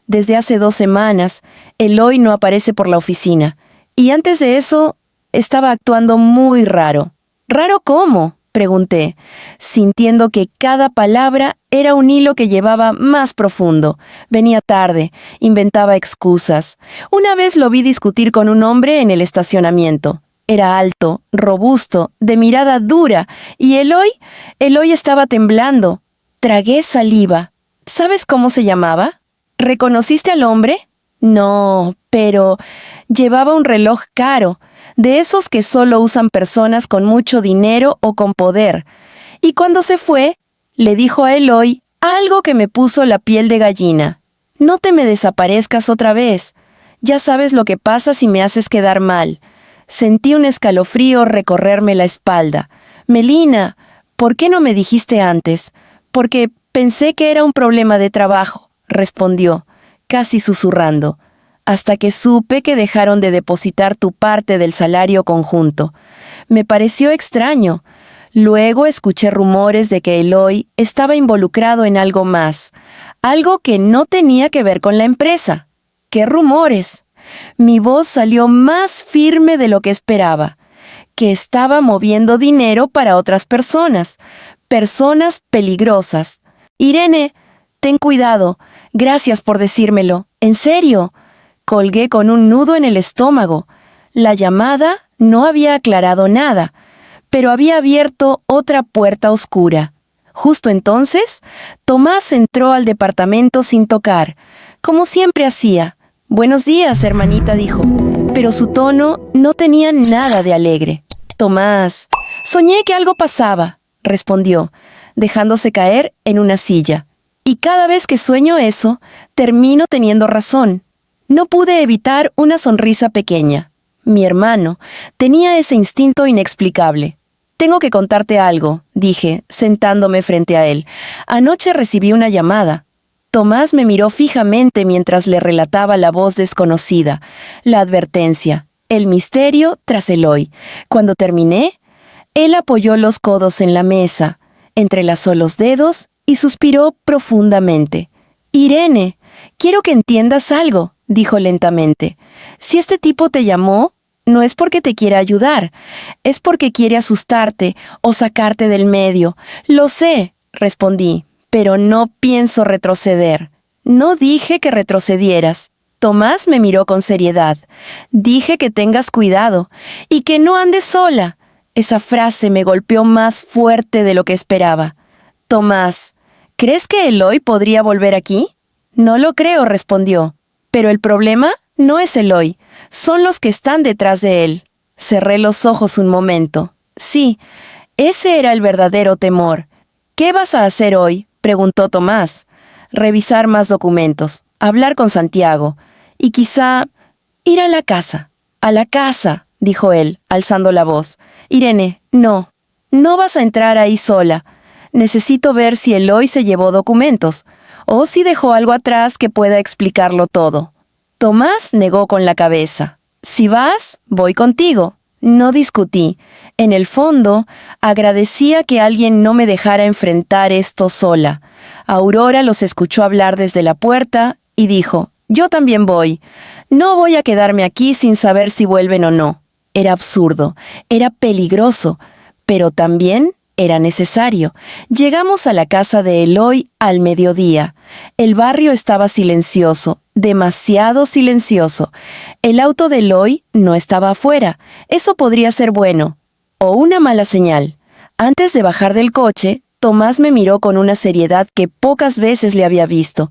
desde hace 2 semanas, Eloy no aparece por la oficina. Y antes de eso, estaba actuando muy raro». «¿Raro cómo?», pregunté, sintiendo que cada palabra era un hilo que llevaba más profundo. Venía tarde, inventaba excusas. Una vez lo vi discutir con un hombre en el estacionamiento. Era alto, robusto, de mirada dura, y Eloy estaba temblando. Tragué saliva. ¿Sabes cómo se llamaba? ¿Reconociste al hombre? No, pero llevaba un reloj caro, de esos que solo usan personas con mucho dinero o con poder. Y cuando se fue, le dijo a Eloy algo que me puso la piel de gallina. No te me desaparezcas otra vez. Ya sabes lo que pasa si me haces quedar mal. Sentí un escalofrío recorrerme la espalda. Melina, ¿por qué no me dijiste antes? Porque pensé que era un problema de trabajo, respondió, casi susurrando, hasta que supe que dejaron de depositar tu parte del salario conjunto. Me pareció extraño. Luego escuché rumores de que Eloy estaba involucrado en algo más, algo que no tenía que ver con la empresa. ¿Qué rumores? Mi voz salió más firme de lo que esperaba, que estaba moviendo dinero para otras personas, personas peligrosas. Irene, ten cuidado. Gracias por decírmelo. ¿En serio? Colgué con un nudo en el estómago. La llamada no había aclarado nada, pero había abierto otra puerta oscura. Justo entonces, Tomás entró al departamento sin tocar, como siempre hacía. «Buenos días, hermanita», dijo, pero su tono no tenía nada de alegre. «Tomás, soñé que algo pasaba», respondió, dejándose caer en una silla. «Y cada vez que sueño eso, termino teniendo razón». No pude evitar una sonrisa pequeña. Mi hermano tenía ese instinto inexplicable. «Tengo que contarte algo», dije, sentándome frente a él. «Anoche recibí una llamada». Tomás me miró fijamente mientras le relataba la voz desconocida, la advertencia, el misterio tras Eloy. Cuando terminé, él apoyó los codos en la mesa, entrelazó los dedos y suspiró profundamente. «Irene, quiero que entiendas algo», dijo lentamente. «Si este tipo te llamó, no es porque te quiera ayudar, es porque quiere asustarte o sacarte del medio. Lo sé», respondí, «pero no pienso retroceder». «No dije que retrocedieras». Tomás me miró con seriedad. «Dije que tengas cuidado y que no andes sola». Esa frase me golpeó más fuerte de lo que esperaba. «Tomás, ¿crees que Eloy podría volver aquí?» «No lo creo», respondió. «Pero el problema no es Eloy, son los que están detrás de él». Cerré los ojos un momento. Sí, ese era el verdadero temor. «¿Qué vas a hacer hoy?», preguntó Tomás. «Revisar más documentos, hablar con Santiago y quizá ir a la casa». «A la casa», dijo él, alzando la voz. «Irene, no vas a entrar ahí sola. Necesito ver si Eloy se llevó documentos, o si dejó algo atrás que pueda explicarlo todo». Tomás negó con la cabeza. «Si vas, voy contigo». No discutí. En el fondo, agradecía que alguien no me dejara enfrentar esto sola. Aurora los escuchó hablar desde la puerta y dijo, «Yo también voy. No voy a quedarme aquí sin saber si vuelven o no». Era absurdo, era peligroso, pero también era necesario. Llegamos a la casa de Eloy al mediodía. El barrio estaba silencioso, demasiado silencioso. El auto de Eloy no estaba afuera. Eso podría ser bueno, o una mala señal. Antes de bajar del coche, Tomás me miró con una seriedad que pocas veces le había visto.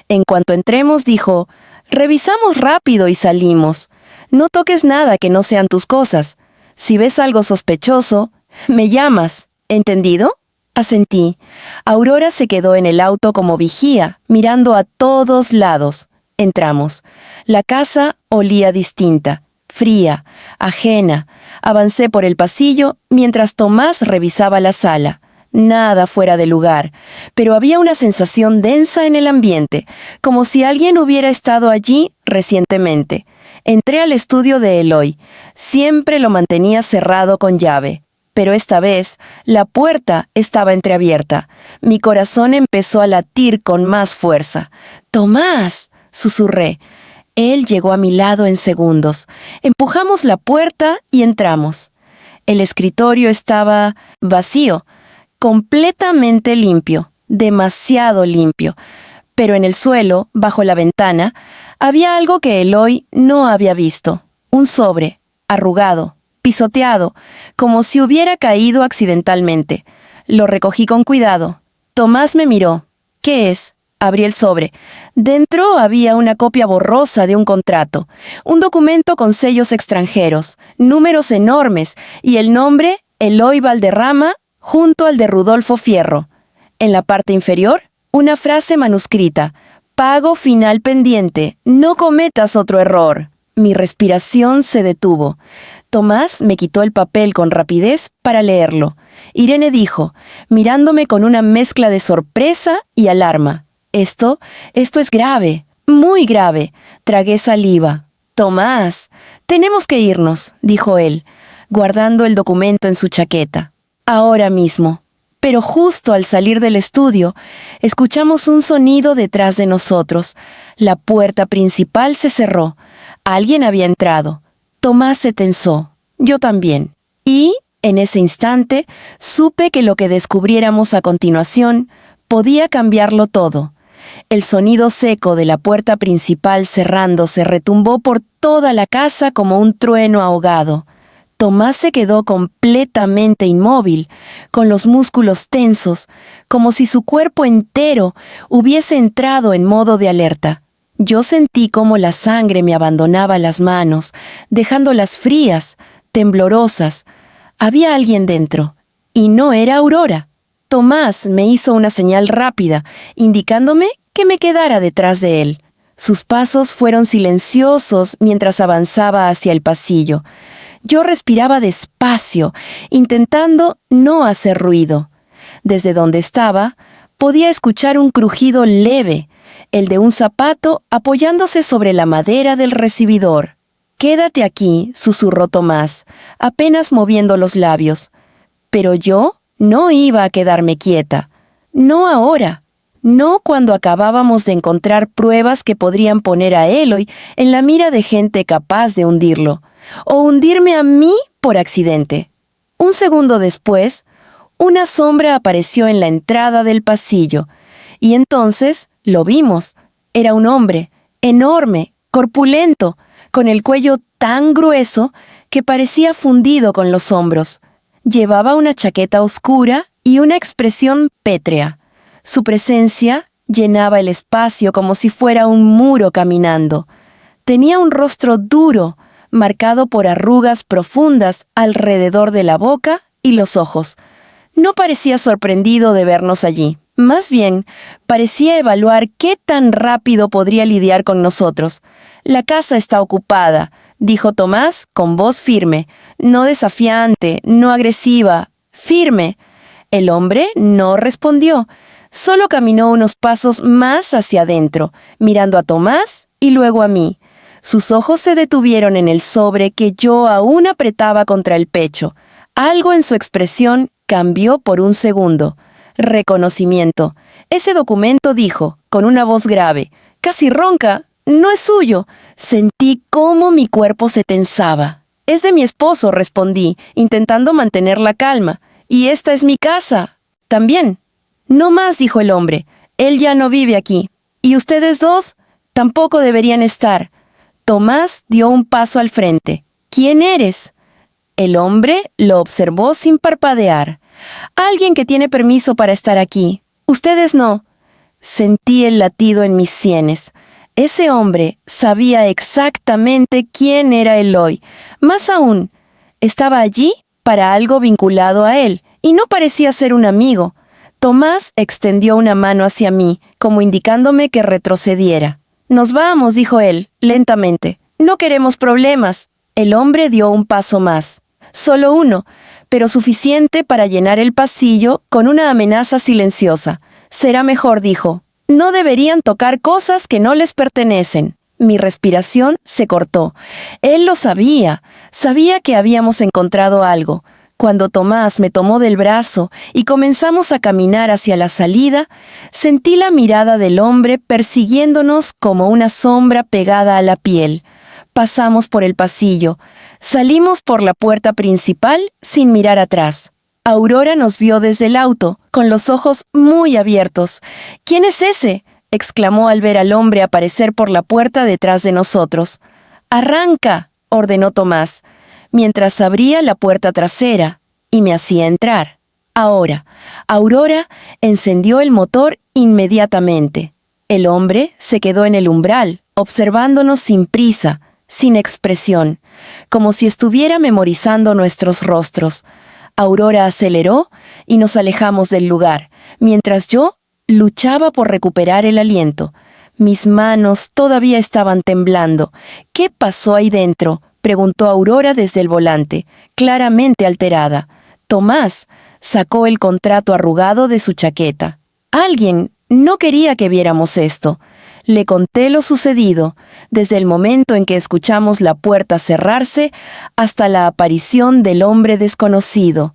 En cuanto entremos, dijo, «Revisamos rápido y salimos. No toques nada que no sean tus cosas. Si ves algo sospechoso, me llamas. ¿Entendido?». Asentí. Aurora se quedó en el auto como vigía, mirando a todos lados. Entramos. La casa olía distinta, fría, ajena. Avancé por el pasillo mientras Tomás revisaba la sala. Nada fuera de lugar, pero había una sensación densa en el ambiente, como si alguien hubiera estado allí recientemente. Entré al estudio de Eloy. Siempre lo mantenía cerrado con llave. Pero esta vez, la puerta estaba entreabierta. Mi corazón empezó a latir con más fuerza. «¡Tomás!», susurré. Él llegó a mi lado en segundos. Empujamos la puerta y entramos. El escritorio estaba vacío, completamente limpio, demasiado limpio. Pero en el suelo, bajo la ventana, había algo que Eloy no había visto. Un sobre, arrugado, pisoteado, como si hubiera caído accidentalmente. Lo recogí con cuidado. Tomás me miró. «¿Qué es?». Abrí el sobre. Dentro había una copia borrosa de un contrato, un documento con sellos extranjeros, números enormes y el nombre Eloy Valderrama junto al de Rudolfo Fierro. En la parte inferior, una frase manuscrita: pago final pendiente, no cometas otro error. Mi respiración se detuvo. Tomás me quitó el papel con rapidez para leerlo. Irene dijo, mirándome con una mezcla de sorpresa y alarma: Esto es grave, muy grave. Tragué saliva. Tomás, tenemos que irnos, dijo él, guardando el documento en su chaqueta. Ahora mismo. Pero justo al salir del estudio, escuchamos un sonido detrás de nosotros. La puerta principal se cerró. Alguien había entrado. Tomás se tensó. Yo también. Y, en ese instante, supe que lo que descubriéramos a continuación podía cambiarlo todo. El sonido seco de la puerta principal cerrándose retumbó por toda la casa como un trueno ahogado. Tomás se quedó completamente inmóvil, con los músculos tensos, como si su cuerpo entero hubiese entrado en modo de alerta. Yo sentí cómo la sangre me abandonaba las manos, dejándolas frías, temblorosas. Había alguien dentro, y no era Aurora. Tomás me hizo una señal rápida, indicándome que me quedara detrás de él. Sus pasos fueron silenciosos mientras avanzaba hacia el pasillo. Yo respiraba despacio, intentando no hacer ruido. Desde donde estaba, podía escuchar un crujido leve, el de un zapato apoyándose sobre la madera del recibidor. «Quédate aquí», susurró Tomás, apenas moviendo los labios. Pero yo no iba a quedarme quieta. No ahora. No cuando acabábamos de encontrar pruebas que podrían poner a Eloy en la mira de gente capaz de hundirlo. O hundirme a mí por accidente. Un segundo después, una sombra apareció en la entrada del pasillo, y entonces lo vimos. Era un hombre, enorme, corpulento, con el cuello tan grueso que parecía fundido con los hombros. Llevaba una chaqueta oscura y una expresión pétrea. Su presencia llenaba el espacio como si fuera un muro caminando. Tenía un rostro duro, marcado por arrugas profundas alrededor de la boca y los ojos. No parecía sorprendido de vernos allí. Más bien, parecía evaluar qué tan rápido podría lidiar con nosotros. «La casa está ocupada», dijo Tomás con voz firme, no desafiante, no agresiva, firme. El hombre no respondió, solo caminó unos pasos más hacia adentro, mirando a Tomás y luego a mí. Sus ojos se detuvieron en el sobre que yo aún apretaba contra el pecho. Algo en su expresión cambió por un segundo. Reconocimiento. Ese documento dijo, con una voz grave, casi ronca, «No es suyo». Sentí cómo mi cuerpo se tensaba. «Es de mi esposo», respondí, intentando mantener la calma. «Y esta es mi casa. También». «No más», dijo el hombre. «Él ya no vive aquí. Y ustedes dos tampoco deberían estar». Tomás dio un paso al frente. «¿Quién eres?» El hombre lo observó sin parpadear. «Alguien que tiene permiso para estar aquí. Ustedes no». Sentí el latido en mis sienes. Ese hombre sabía exactamente quién era Eloy. Más aún, estaba allí para algo vinculado a él, y no parecía ser un amigo. Tomás extendió una mano hacia mí, como indicándome que retrocediera. «Nos vamos», dijo él, lentamente. «No queremos problemas». El hombre dio un paso más. Solo uno, pero suficiente para llenar el pasillo con una amenaza silenciosa. «Será mejor», dijo. «No deberían tocar cosas que no les pertenecen». Mi respiración se cortó. Él lo sabía. Sabía que habíamos encontrado algo. Cuando Tomás me tomó del brazo y comenzamos a caminar hacia la salida, sentí la mirada del hombre persiguiéndonos como una sombra pegada a la piel. Pasamos por el pasillo. Salimos por la puerta principal sin mirar atrás. Aurora nos vio desde el auto, con los ojos muy abiertos. «¿Quién es ese?», exclamó al ver al hombre aparecer por la puerta detrás de nosotros. «Arranca», ordenó Tomás, mientras abría la puerta trasera y me hacía entrar. Ahora, Aurora encendió el motor inmediatamente. El hombre se quedó en el umbral, observándonos sin prisa, sin expresión, como si estuviera memorizando nuestros rostros. Aurora aceleró y nos alejamos del lugar, mientras yo luchaba por recuperar el aliento. Mis manos todavía estaban temblando. ¿Qué pasó ahí dentro?, preguntó Aurora desde el volante, claramente alterada. Tomás sacó el contrato arrugado de su chaqueta. Alguien no quería que viéramos esto. Le conté lo sucedido, desde el momento en que escuchamos la puerta cerrarse hasta la aparición del hombre desconocido.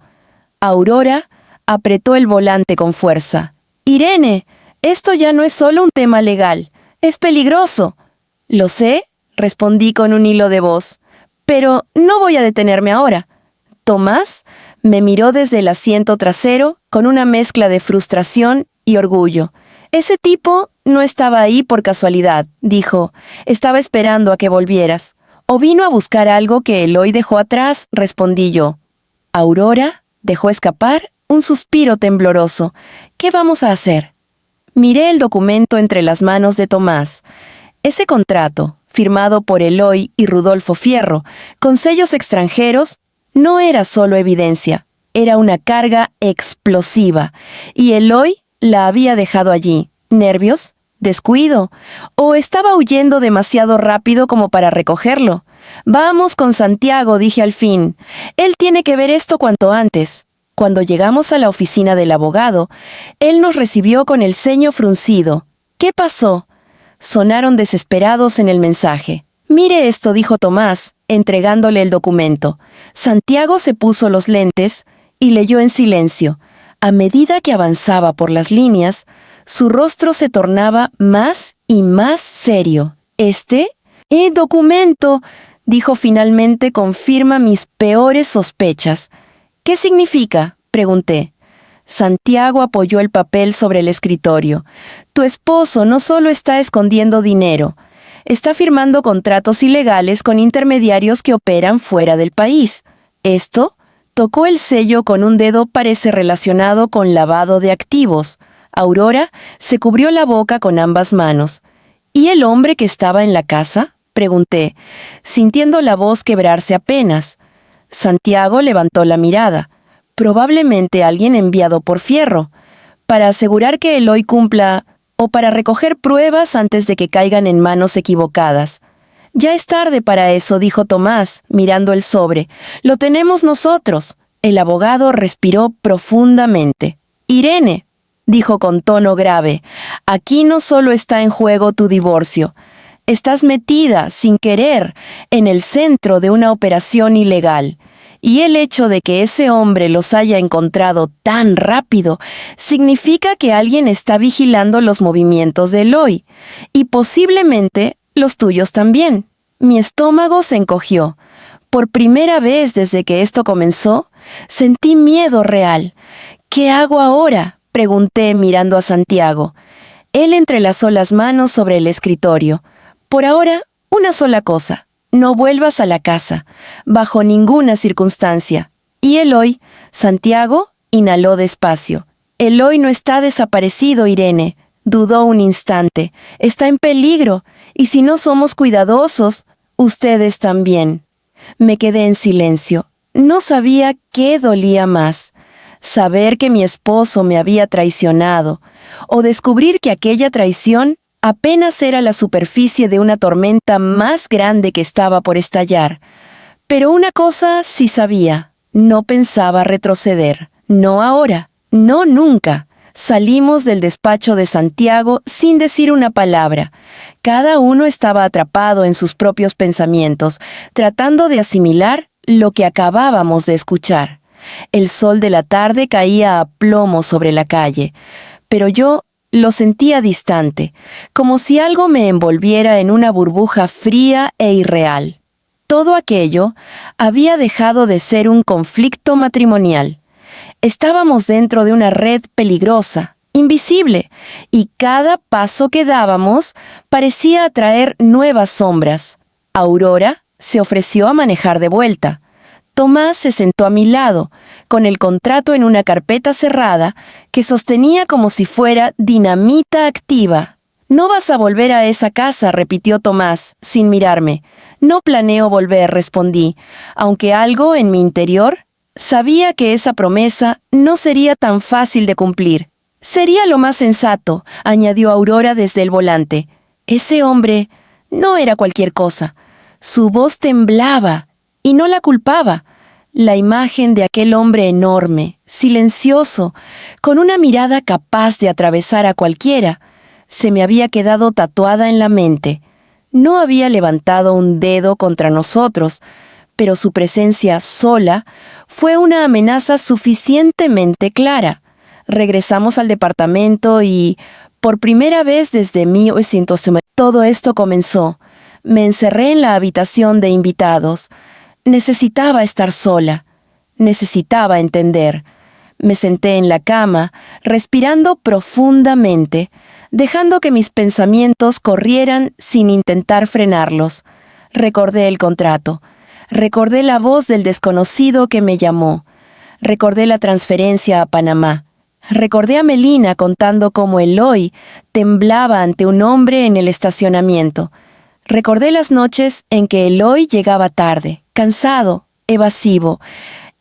Aurora apretó el volante con fuerza. «Irene, esto ya no es solo un tema legal, es peligroso». «Lo sé», respondí con un hilo de voz, «pero no voy a detenerme ahora». Tomás me miró desde el asiento trasero con una mezcla de frustración y orgullo. «Ese tipo no estaba ahí por casualidad», dijo. «Estaba esperando a que volvieras». «O vino a buscar algo que Eloy dejó atrás», respondí yo. Aurora dejó escapar un suspiro tembloroso. «¿Qué vamos a hacer?». Miré el documento entre las manos de Tomás. Ese contrato, firmado por Eloy y Rudolfo Fierro, con sellos extranjeros, no era solo evidencia, era una carga explosiva, y Eloy la había dejado allí. ¿Nervios? ¿Descuido? ¿O estaba huyendo demasiado rápido como para recogerlo? «Vamos con Santiago», dije al fin. «Él tiene que ver esto cuanto antes». Cuando llegamos a la oficina del abogado, él nos recibió con el ceño fruncido. «¿Qué pasó?». Sonaron desesperados en el mensaje. «Mire esto», dijo Tomás, entregándole el documento. Santiago se puso los lentes y leyó en silencio. A medida que avanzaba por las líneas, su rostro se tornaba más y más serio. «Documento», dijo finalmente, confirma mis peores sospechas. «¿Qué significa?», pregunté. Santiago apoyó el papel sobre el escritorio. «Tu esposo no solo está escondiendo dinero, está firmando contratos ilegales con intermediarios que operan fuera del país. Esto», tocó el sello con un dedo, «parece relacionado con lavado de activos». Aurora se cubrió la boca con ambas manos. «¿Y el hombre que estaba en la casa?», pregunté, sintiendo la voz quebrarse apenas. Santiago levantó la mirada. «Probablemente alguien enviado por Fierro, para asegurar que Eloy cumpla, o para recoger pruebas antes de que caigan en manos equivocadas». «Ya es tarde para eso», dijo Tomás, mirando el sobre. «Lo tenemos nosotros». El abogado respiró profundamente. «Irene», dijo con tono grave, «aquí no solo está en juego tu divorcio. Estás metida, sin querer, en el centro de una operación ilegal. Y el hecho de que ese hombre los haya encontrado tan rápido significa que alguien está vigilando los movimientos de Eloy, y posiblemente los tuyos también». Mi estómago se encogió. Por primera vez desde que esto comenzó, sentí miedo real. «¿Qué hago ahora?», pregunté mirando a Santiago. Él entrelazó las manos sobre el escritorio. «Por ahora, una sola cosa. No vuelvas a la casa, bajo ninguna circunstancia». «¿Y Eloy?». Santiago inhaló despacio. «Eloy no está desaparecido, Irene». Dudó un instante. «Está en peligro, y si no somos cuidadosos, ustedes también». Me quedé en silencio. No sabía qué dolía más: saber que mi esposo me había traicionado, o descubrir que aquella traición apenas era la superficie de una tormenta más grande que estaba por estallar. Pero una cosa sí sabía: no pensaba retroceder. No ahora, no nunca. Salimos del despacho de Santiago sin decir una palabra. Cada uno estaba atrapado en sus propios pensamientos, tratando de asimilar lo que acabábamos de escuchar. El sol de la tarde caía a plomo sobre la calle, pero yo lo sentía distante, como si algo me envolviera en una burbuja fría e irreal. Todo aquello había dejado de ser un conflicto matrimonial. Estábamos dentro de una red peligrosa, invisible, y cada paso que dábamos parecía atraer nuevas sombras. Aurora se ofreció a manejar de vuelta. Tomás se sentó a mi lado, con el contrato en una carpeta cerrada que sostenía como si fuera dinamita activa. No vas a volver a esa casa, repitió Tomás, sin mirarme. No planeo volver, respondí, aunque algo en mi interior sabía que esa promesa no sería tan fácil de cumplir. Sería lo más sensato, añadió Aurora desde el volante. Ese hombre no era cualquier cosa. Su voz temblaba, y no la culpaba. La imagen de aquel hombre enorme, silencioso, con una mirada capaz de atravesar a cualquiera, se me había quedado tatuada en la mente. No había levantado un dedo contra nosotros, pero su presencia sola fue una amenaza suficientemente clara. Regresamos al departamento y, por primera vez desde 1990, todo esto comenzó. Me encerré en la habitación de invitados. Necesitaba estar sola. Necesitaba entender. Me senté en la cama, respirando profundamente, dejando que mis pensamientos corrieran sin intentar frenarlos. Recordé el contrato. Recordé la voz del desconocido que me llamó. Recordé la transferencia a Panamá. Recordé a Melina contando cómo Eloy temblaba ante un hombre en el estacionamiento. Recordé las noches en que Eloy llegaba tarde, cansado, evasivo.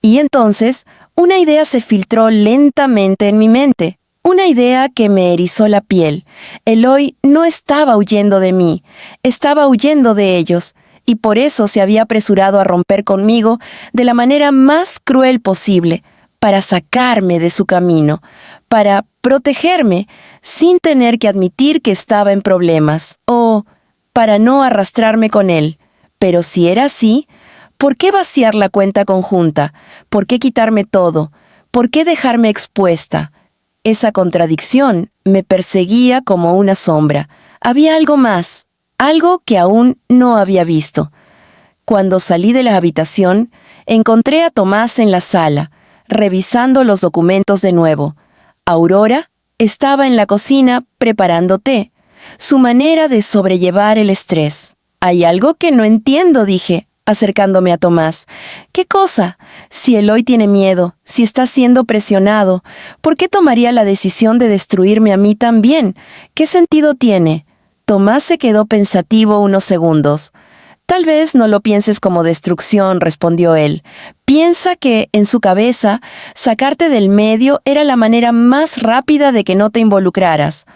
Y entonces, una idea se filtró lentamente en mi mente. Una idea que me erizó la piel. Eloy no estaba huyendo de mí, estaba huyendo de ellos, y por eso se había apresurado a romper conmigo de la manera más cruel posible, para sacarme de su camino, para protegerme sin tener que admitir que estaba en problemas, o para no arrastrarme con él. Pero si era así, ¿por qué vaciar la cuenta conjunta? ¿Por qué quitarme todo? ¿Por qué dejarme expuesta? Esa contradicción me perseguía como una sombra. Había algo más, algo que aún no había visto. Cuando salí de la habitación, encontré a Tomás en la sala, revisando los documentos de nuevo. Aurora estaba en la cocina preparando té, su manera de sobrellevar el estrés. «Hay algo que no entiendo», dije, acercándome a Tomás. «¿Qué cosa? Si Eloy tiene miedo, si está siendo presionado, ¿por qué tomaría la decisión de destruirme a mí también? ¿Qué sentido tiene?» Tomás se quedó pensativo unos segundos. «Tal vez no lo pienses como destrucción», respondió él. «Piensa que, en su cabeza, sacarte del medio era la manera más rápida de que no te involucraras.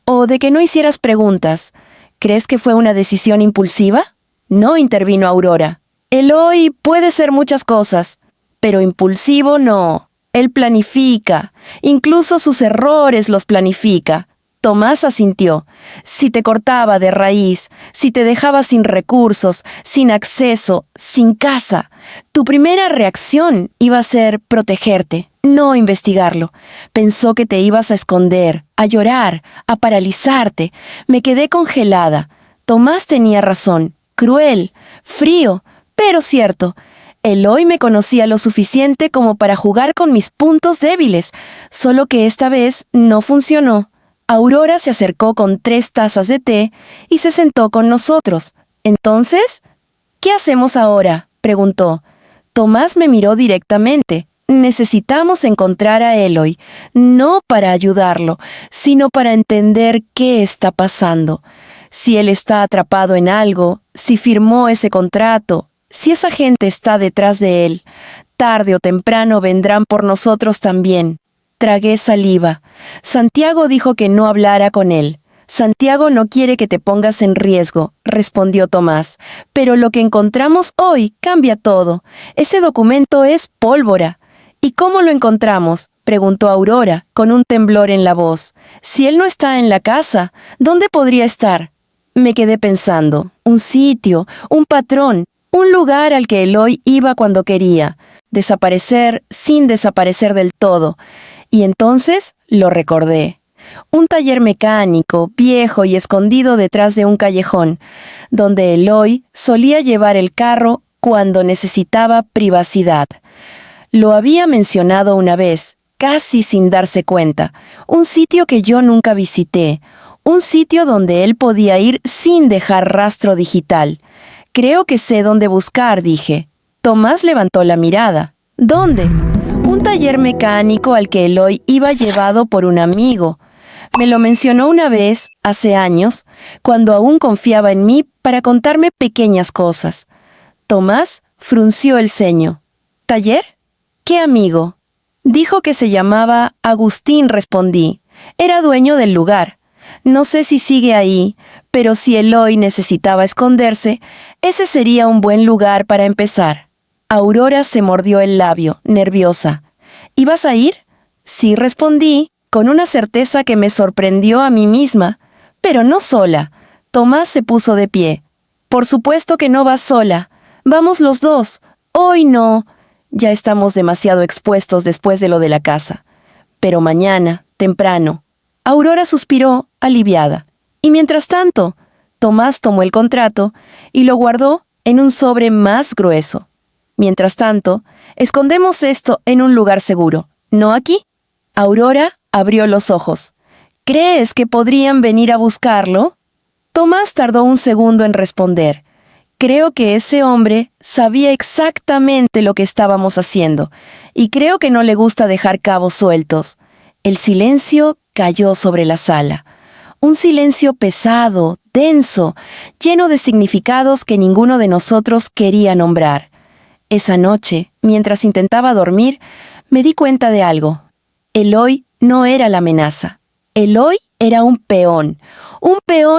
O de que no hicieras preguntas. ¿Crees que fue una decisión impulsiva?» «No», intervino Aurora. «Eloy puede ser muchas cosas, pero impulsivo no. Él planifica. Incluso sus errores los planifica». Tomás asintió. «Si te cortaba de raíz, si te dejaba sin recursos, sin acceso, sin casa, tu primera reacción iba a ser protegerte, no investigarlo. Pensó que te ibas a esconder, a llorar, a paralizarte. Me quedé congelada. Tomás tenía razón. Cruel, frío, pero cierto. Eloy me conocía lo suficiente como para jugar con mis puntos débiles, solo que esta vez no funcionó». Aurora se acercó con 3 tazas de té y se sentó con nosotros. «¿Entonces? ¿Qué hacemos ahora?», preguntó. Tomás me miró directamente. «Necesitamos encontrar a Eloy, no para ayudarlo, sino para entender qué está pasando. Si él está atrapado en algo, si firmó ese contrato, si esa gente está detrás de él, tarde o temprano vendrán por nosotros también». Tragué saliva. «Santiago dijo que no hablara con él». «Santiago no quiere que te pongas en riesgo», respondió Tomás. «Pero lo que encontramos hoy cambia todo. Ese documento es pólvora». «¿Y cómo lo encontramos?», preguntó Aurora, con un temblor en la voz. «Si él no está en la casa, ¿dónde podría estar?». Me quedé pensando. Un sitio, un patrón, un lugar al que Eloy iba cuando quería. Desaparecer sin desaparecer del todo. Y entonces lo recordé. Un taller mecánico, viejo y escondido detrás de un callejón, donde Eloy solía llevar el carro cuando necesitaba privacidad. Lo había mencionado una vez, casi sin darse cuenta. Un sitio que yo nunca visité. Un sitio donde él podía ir sin dejar rastro digital. «Creo que sé dónde buscar», dije. Tomás levantó la mirada. «¿Dónde?» «Un taller mecánico al que Eloy iba llevado por un amigo». Me lo mencionó una vez, hace años, cuando aún confiaba en mí para contarme pequeñas cosas. Tomás frunció el ceño. ¿Taller? ¿Qué amigo? Dijo que se llamaba Agustín, respondí. Era dueño del lugar. No sé si sigue ahí, pero si Eloy necesitaba esconderse, ese sería un buen lugar para empezar. Aurora se mordió el labio, nerviosa. ¿Ibas a ir? Sí, respondí, con una certeza que me sorprendió a mí misma. Pero no sola. Tomás se puso de pie. Por supuesto que no vas sola. Vamos los dos. Hoy no. Ya estamos demasiado expuestos después de lo de la casa. Pero mañana, temprano. Aurora suspiró, aliviada. Y mientras tanto, Tomás tomó el contrato y lo guardó en un sobre más grueso. Mientras tanto, escondemos esto en un lugar seguro. ¿No aquí? Aurora abrió los ojos. ¿Crees que podrían venir a buscarlo? Tomás tardó un segundo en responder. Creo que ese hombre sabía exactamente lo que estábamos haciendo, y creo que no le gusta dejar cabos sueltos. El silencio cayó sobre la sala. Un silencio pesado, denso, lleno de significados que ninguno de nosotros quería nombrar. Esa noche, mientras intentaba dormir, me di cuenta de algo. Eloy no era la amenaza. Eloy era un peón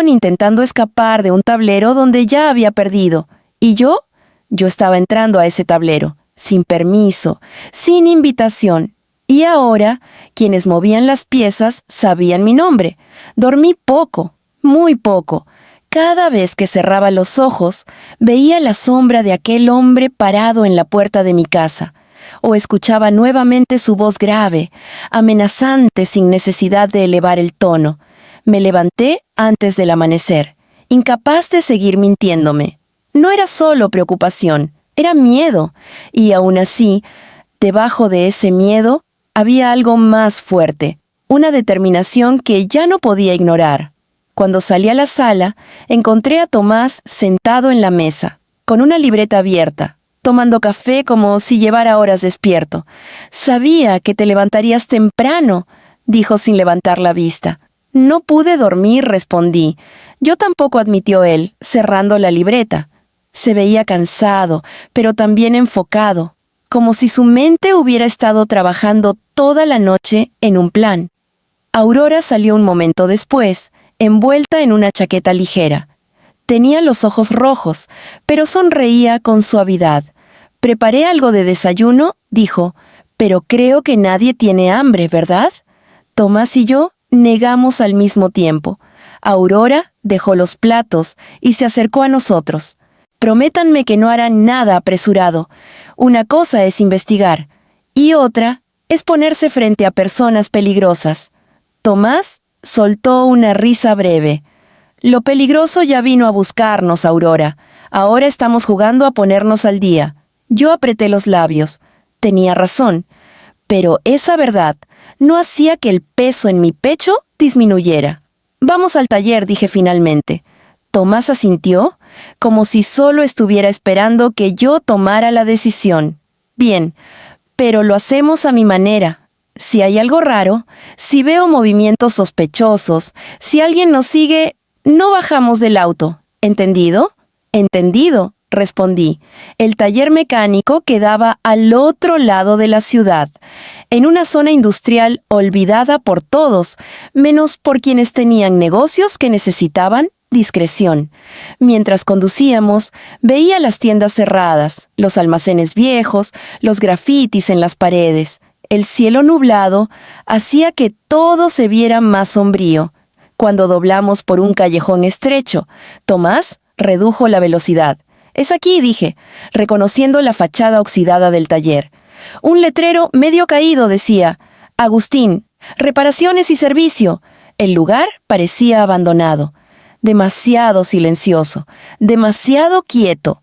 intentando escapar de un tablero donde ya había perdido. ¿Y yo? Yo estaba entrando a ese tablero, sin permiso, sin invitación. Y ahora, quienes movían las piezas sabían mi nombre. Dormí poco, muy poco. Cada vez que cerraba los ojos, veía la sombra de aquel hombre parado en la puerta de mi casa, o escuchaba nuevamente su voz grave, amenazante sin necesidad de elevar el tono. Me levanté antes del amanecer, incapaz de seguir mintiéndome. No era solo preocupación, era miedo, y aún así, debajo de ese miedo, había algo más fuerte, una determinación que ya no podía ignorar. Cuando salí a la sala, encontré a Tomás sentado en la mesa, con una libreta abierta, tomando café como si llevara horas despierto. «Sabía que te levantarías temprano», dijo sin levantar la vista. «No pude dormir», respondí. «Yo tampoco», admitió él, cerrando la libreta. Se veía cansado, pero también enfocado, como si su mente hubiera estado trabajando toda la noche en un plan. Aurora salió un momento después, envuelta en una chaqueta ligera. Tenía los ojos rojos, pero sonreía con suavidad. «Preparé algo de desayuno», dijo, «pero creo que nadie tiene hambre, ¿verdad?» Tomás y yo negamos al mismo tiempo. Aurora dejó los platos y se acercó a nosotros. «Prométanme que no harán nada apresurado. Una cosa es investigar, y otra es ponerse frente a personas peligrosas». Tomás soltó una risa breve. «Lo peligroso ya vino a buscarnos, Aurora. Ahora estamos jugando a ponernos al día». Yo apreté los labios. Tenía razón. Pero esa verdad no hacía que el peso en mi pecho disminuyera. «Vamos al taller», dije finalmente. Tomás asintió, como si solo estuviera esperando que yo tomara la decisión. «Bien, pero lo hacemos a mi manera. Si hay algo raro, si veo movimientos sospechosos, si alguien nos sigue, no bajamos del auto. ¿Entendido?» «Entendido», respondí. El taller mecánico quedaba al otro lado de la ciudad, en una zona industrial olvidada por todos, menos por quienes tenían negocios que necesitaban discreción. Mientras conducíamos, veía las tiendas cerradas, los almacenes viejos, los grafitis en las paredes. El cielo nublado hacía que todo se viera más sombrío. Cuando doblamos por un callejón estrecho, Tomás redujo la velocidad. «Es aquí», dije, reconociendo la fachada oxidada del taller. Un letrero medio caído decía: «Agustín, reparaciones y servicio». El lugar parecía abandonado. Demasiado silencioso, demasiado quieto.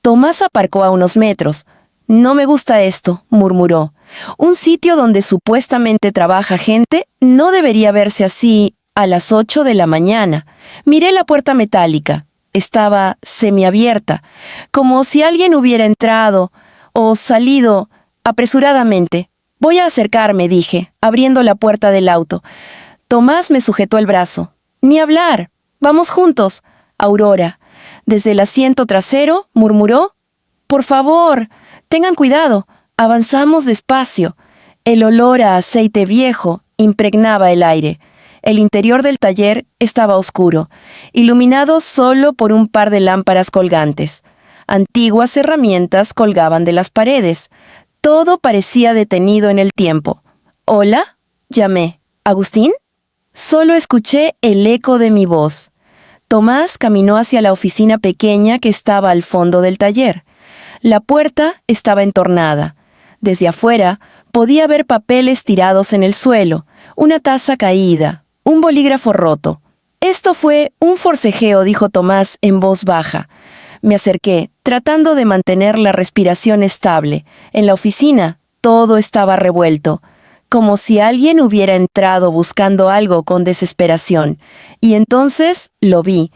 Tomás aparcó a unos metros. «No me gusta esto», murmuró. «Un sitio donde supuestamente trabaja gente no debería verse así a las 8 de la mañana». Miré la puerta metálica. Estaba semiabierta, como si alguien hubiera entrado o salido apresuradamente. «Voy a acercarme», dije, abriendo la puerta del auto. Tomás me sujetó el brazo. Ni hablar. Vamos juntos. Aurora, desde el asiento trasero, murmuró. Por favor, tengan cuidado. Avanzamos despacio. El olor a aceite viejo impregnaba el aire. El interior del taller estaba oscuro, iluminado solo por un par de lámparas colgantes. Antiguas herramientas colgaban de las paredes. Todo parecía detenido en el tiempo. «¿Hola?», llamé. «¿Agustín?». Solo escuché el eco de mi voz. Tomás caminó hacia la oficina pequeña que estaba al fondo del taller. La puerta estaba entornada. Desde afuera podía ver papeles tirados en el suelo, una taza caída, un bolígrafo roto. «Esto fue un forcejeo», dijo Tomás en voz baja. Me acerqué, tratando de mantener la respiración estable. En la oficina todo estaba revuelto, como si alguien hubiera entrado buscando algo con desesperación. Y entonces lo vi.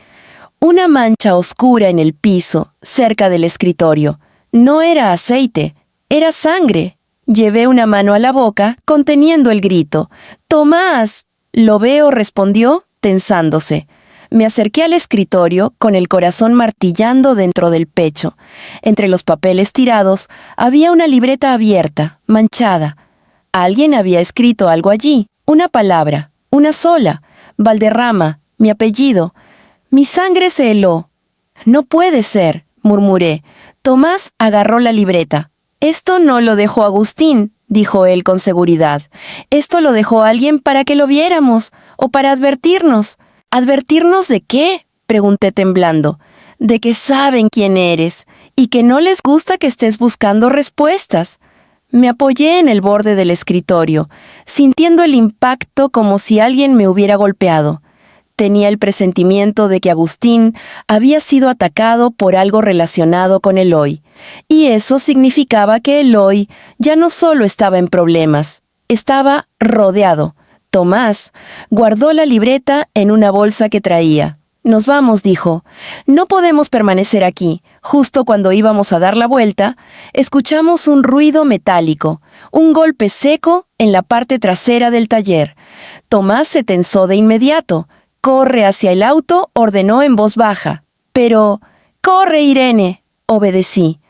Una mancha oscura en el piso, cerca del escritorio. No era aceite, era sangre. Llevé una mano a la boca, conteniendo el grito. «¡Tomás!». «Lo veo», respondió, tensándose. Me acerqué al escritorio con el corazón martillando dentro del pecho. Entre los papeles tirados había una libreta abierta, manchada. Alguien había escrito algo allí, una palabra, una sola. Valderrama, mi apellido. Mi sangre se heló. «No puede ser», murmuré. Tomás agarró la libreta. «Esto no lo dejó Agustín», dijo él con seguridad. «Esto lo dejó alguien para que lo viéramos, o para advertirnos». «¿Advertirnos de qué?», pregunté temblando. «De que saben quién eres, y que no les gusta que estés buscando respuestas». Me apoyé en el borde del escritorio, sintiendo el impacto como si alguien me hubiera golpeado. Tenía el presentimiento de que Agustín había sido atacado por algo relacionado con Eloy, y eso significaba que Eloy ya no solo estaba en problemas, estaba rodeado. Tomás guardó la libreta en una bolsa que traía. «Nos vamos», dijo. «No podemos permanecer aquí». Justo cuando íbamos a dar la vuelta, escuchamos un ruido metálico, un golpe seco en la parte trasera del taller. Tomás se tensó de inmediato. «Corre hacia el auto», ordenó en voz baja. «Pero, corre, Irene», obedecí.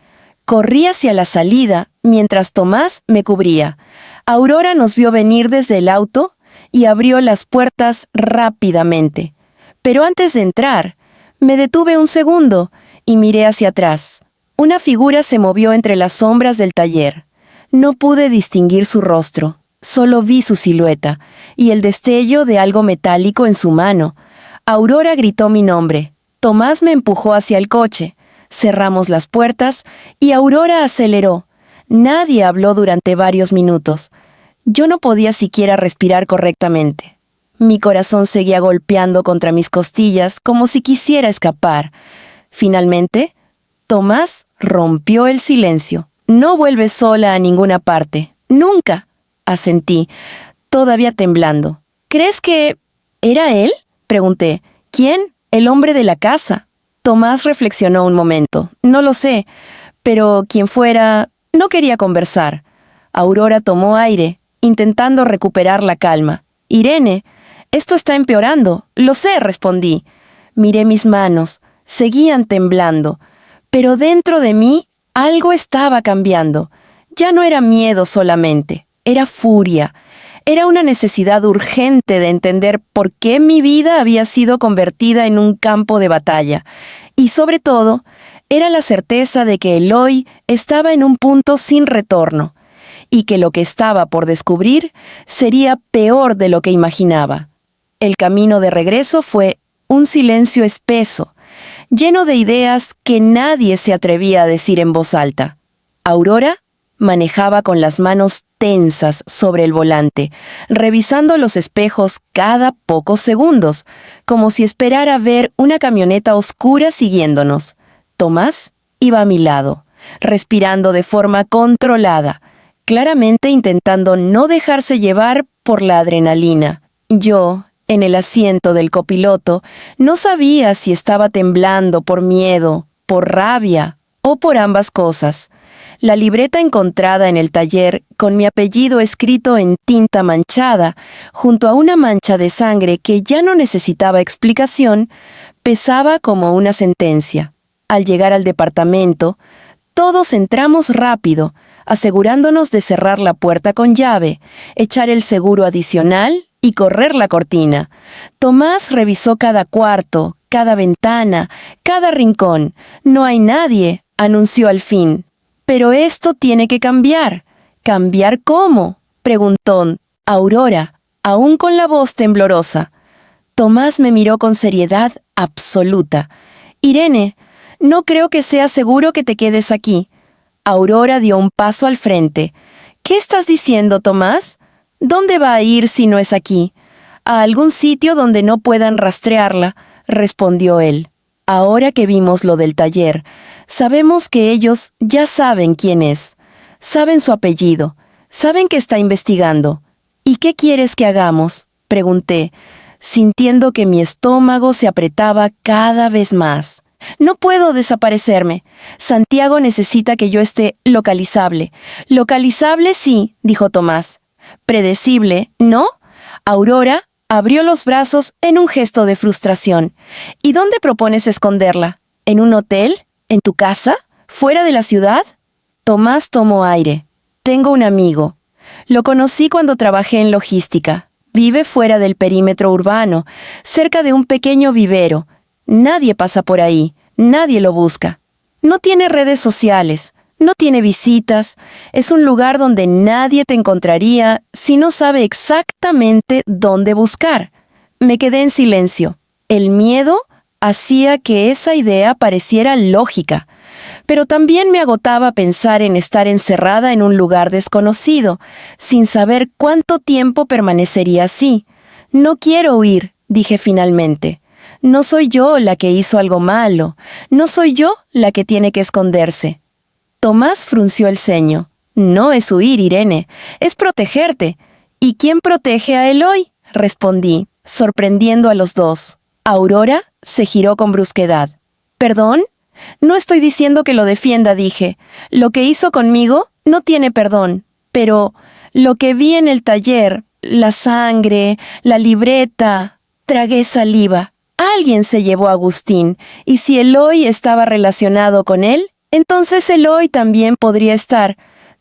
Corrí hacia la salida mientras Tomás me cubría. Aurora nos vio venir desde el auto y abrió las puertas rápidamente. Pero antes de entrar, me detuve un segundo y miré hacia atrás. Una figura se movió entre las sombras del taller. No pude distinguir su rostro, solo vi su silueta y el destello de algo metálico en su mano. Aurora gritó mi nombre. Tomás me empujó hacia el coche. Cerramos las puertas y Aurora aceleró. Nadie habló durante varios minutos. Yo no podía siquiera respirar correctamente. Mi corazón seguía golpeando contra mis costillas como si quisiera escapar. Finalmente, Tomás rompió el silencio. «No vuelves sola a ninguna parte. Nunca», asentí, todavía temblando. «¿Crees que era él?», pregunté. «¿Quién? El hombre de la casa». Tomás reflexionó un momento. «No lo sé, pero quien fuera, no quería conversar». Aurora tomó aire, intentando recuperar la calma. «Irene, esto está empeorando». «Lo sé», respondí. Miré mis manos. Seguían temblando. Pero dentro de mí algo estaba cambiando. Ya no era miedo solamente. Era furia. Era una necesidad urgente de entender por qué mi vida había sido convertida en un campo de batalla. Y sobre todo, era la certeza de que Eloy estaba en un punto sin retorno. Y que lo que estaba por descubrir sería peor de lo que imaginaba. El camino de regreso fue un silencio espeso, lleno de ideas que nadie se atrevía a decir en voz alta. Aurora manejaba con las manos tensas sobre el volante, revisando los espejos cada pocos segundos, como si esperara ver una camioneta oscura siguiéndonos. Tomás iba a mi lado, respirando de forma controlada, claramente intentando no dejarse llevar por la adrenalina. Yo, en el asiento del copiloto, no sabía si estaba temblando por miedo, por rabia o por ambas cosas. La libreta encontrada en el taller, con mi apellido escrito en tinta manchada, junto a una mancha de sangre que ya no necesitaba explicación, pesaba como una sentencia. Al llegar al departamento, todos entramos rápido, asegurándonos de cerrar la puerta con llave, echar el seguro adicional y correr la cortina. Tomás revisó cada cuarto, cada ventana, cada rincón. No hay nadie, anunció al fin. Pero esto tiene que cambiar. ¿Cambiar cómo?, preguntó Aurora, aún con la voz temblorosa. Tomás me miró con seriedad absoluta. Irene, no creo que sea seguro que te quedes aquí. Aurora dio un paso al frente. ¿Qué estás diciendo, Tomás? ¿Dónde va a ir si no es aquí? A algún sitio donde no puedan rastrearla, respondió él. Ahora que vimos lo del taller, sabemos que ellos ya saben quién es. Saben su apellido. Saben que está investigando. ¿Y qué quieres que hagamos?, pregunté, sintiendo que mi estómago se apretaba cada vez más. No puedo desaparecerme. Santiago necesita que yo esté localizable. Localizable sí, dijo Tomás. Predecible, ¿no? Aurora abrió los brazos en un gesto de frustración. ¿Y dónde propones esconderla? ¿En un hotel? ¿En tu casa? ¿Fuera de la ciudad? Tomás tomó aire. Tengo un amigo. Lo conocí cuando trabajé en logística. Vive fuera del perímetro urbano, cerca de un pequeño vivero. Nadie pasa por ahí, nadie lo busca. No tiene redes sociales, no tiene visitas. Es un lugar donde nadie te encontraría si no sabe exactamente dónde buscar. Me quedé en silencio. El miedo hacía que esa idea pareciera lógica, pero también me agotaba pensar en estar encerrada en un lugar desconocido, sin saber cuánto tiempo permanecería así. No quiero huir, dije finalmente. No soy yo la que hizo algo malo. No soy yo la que tiene que esconderse. Tomás frunció el ceño. No es huir, Irene. Es protegerte. ¿Y quién protege a Eloy?, respondí, sorprendiendo a los dos. Aurora se giró con brusquedad. ¿Perdón? No estoy diciendo que lo defienda, dije. Lo que hizo conmigo no tiene perdón. Pero lo que vi en el taller, la sangre, la libreta... Tragué saliva. Alguien se llevó a Agustín, y si Eloy estaba relacionado con él, entonces Eloy también podría estar.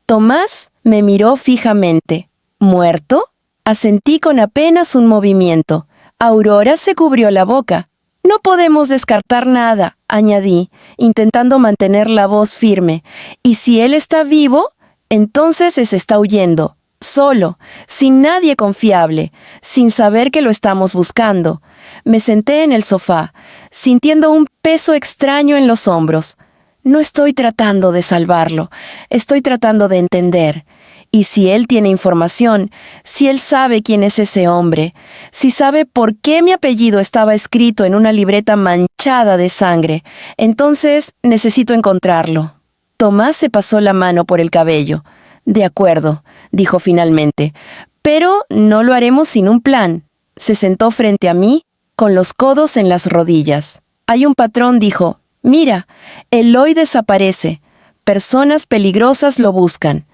Tomás me miró fijamente. ¿Muerto? Asentí con apenas un movimiento. Aurora se cubrió la boca. No podemos descartar nada, añadí, intentando mantener la voz firme. Y si él está vivo, entonces se está huyendo, solo, sin nadie confiable, sin saber que lo estamos buscando. Me senté en el sofá, sintiendo un peso extraño en los hombros. No estoy tratando de salvarlo, estoy tratando de entender. Y si él tiene información, si él sabe quién es ese hombre, si sabe por qué mi apellido estaba escrito en una libreta manchada de sangre, entonces necesito encontrarlo. Tomás se pasó la mano por el cabello. De acuerdo, dijo finalmente, pero no lo haremos sin un plan. Se sentó frente a mí, con los codos en las rodillas. Hay un patrón, dijo. Mira, Eloy desaparece. Personas peligrosas lo buscan.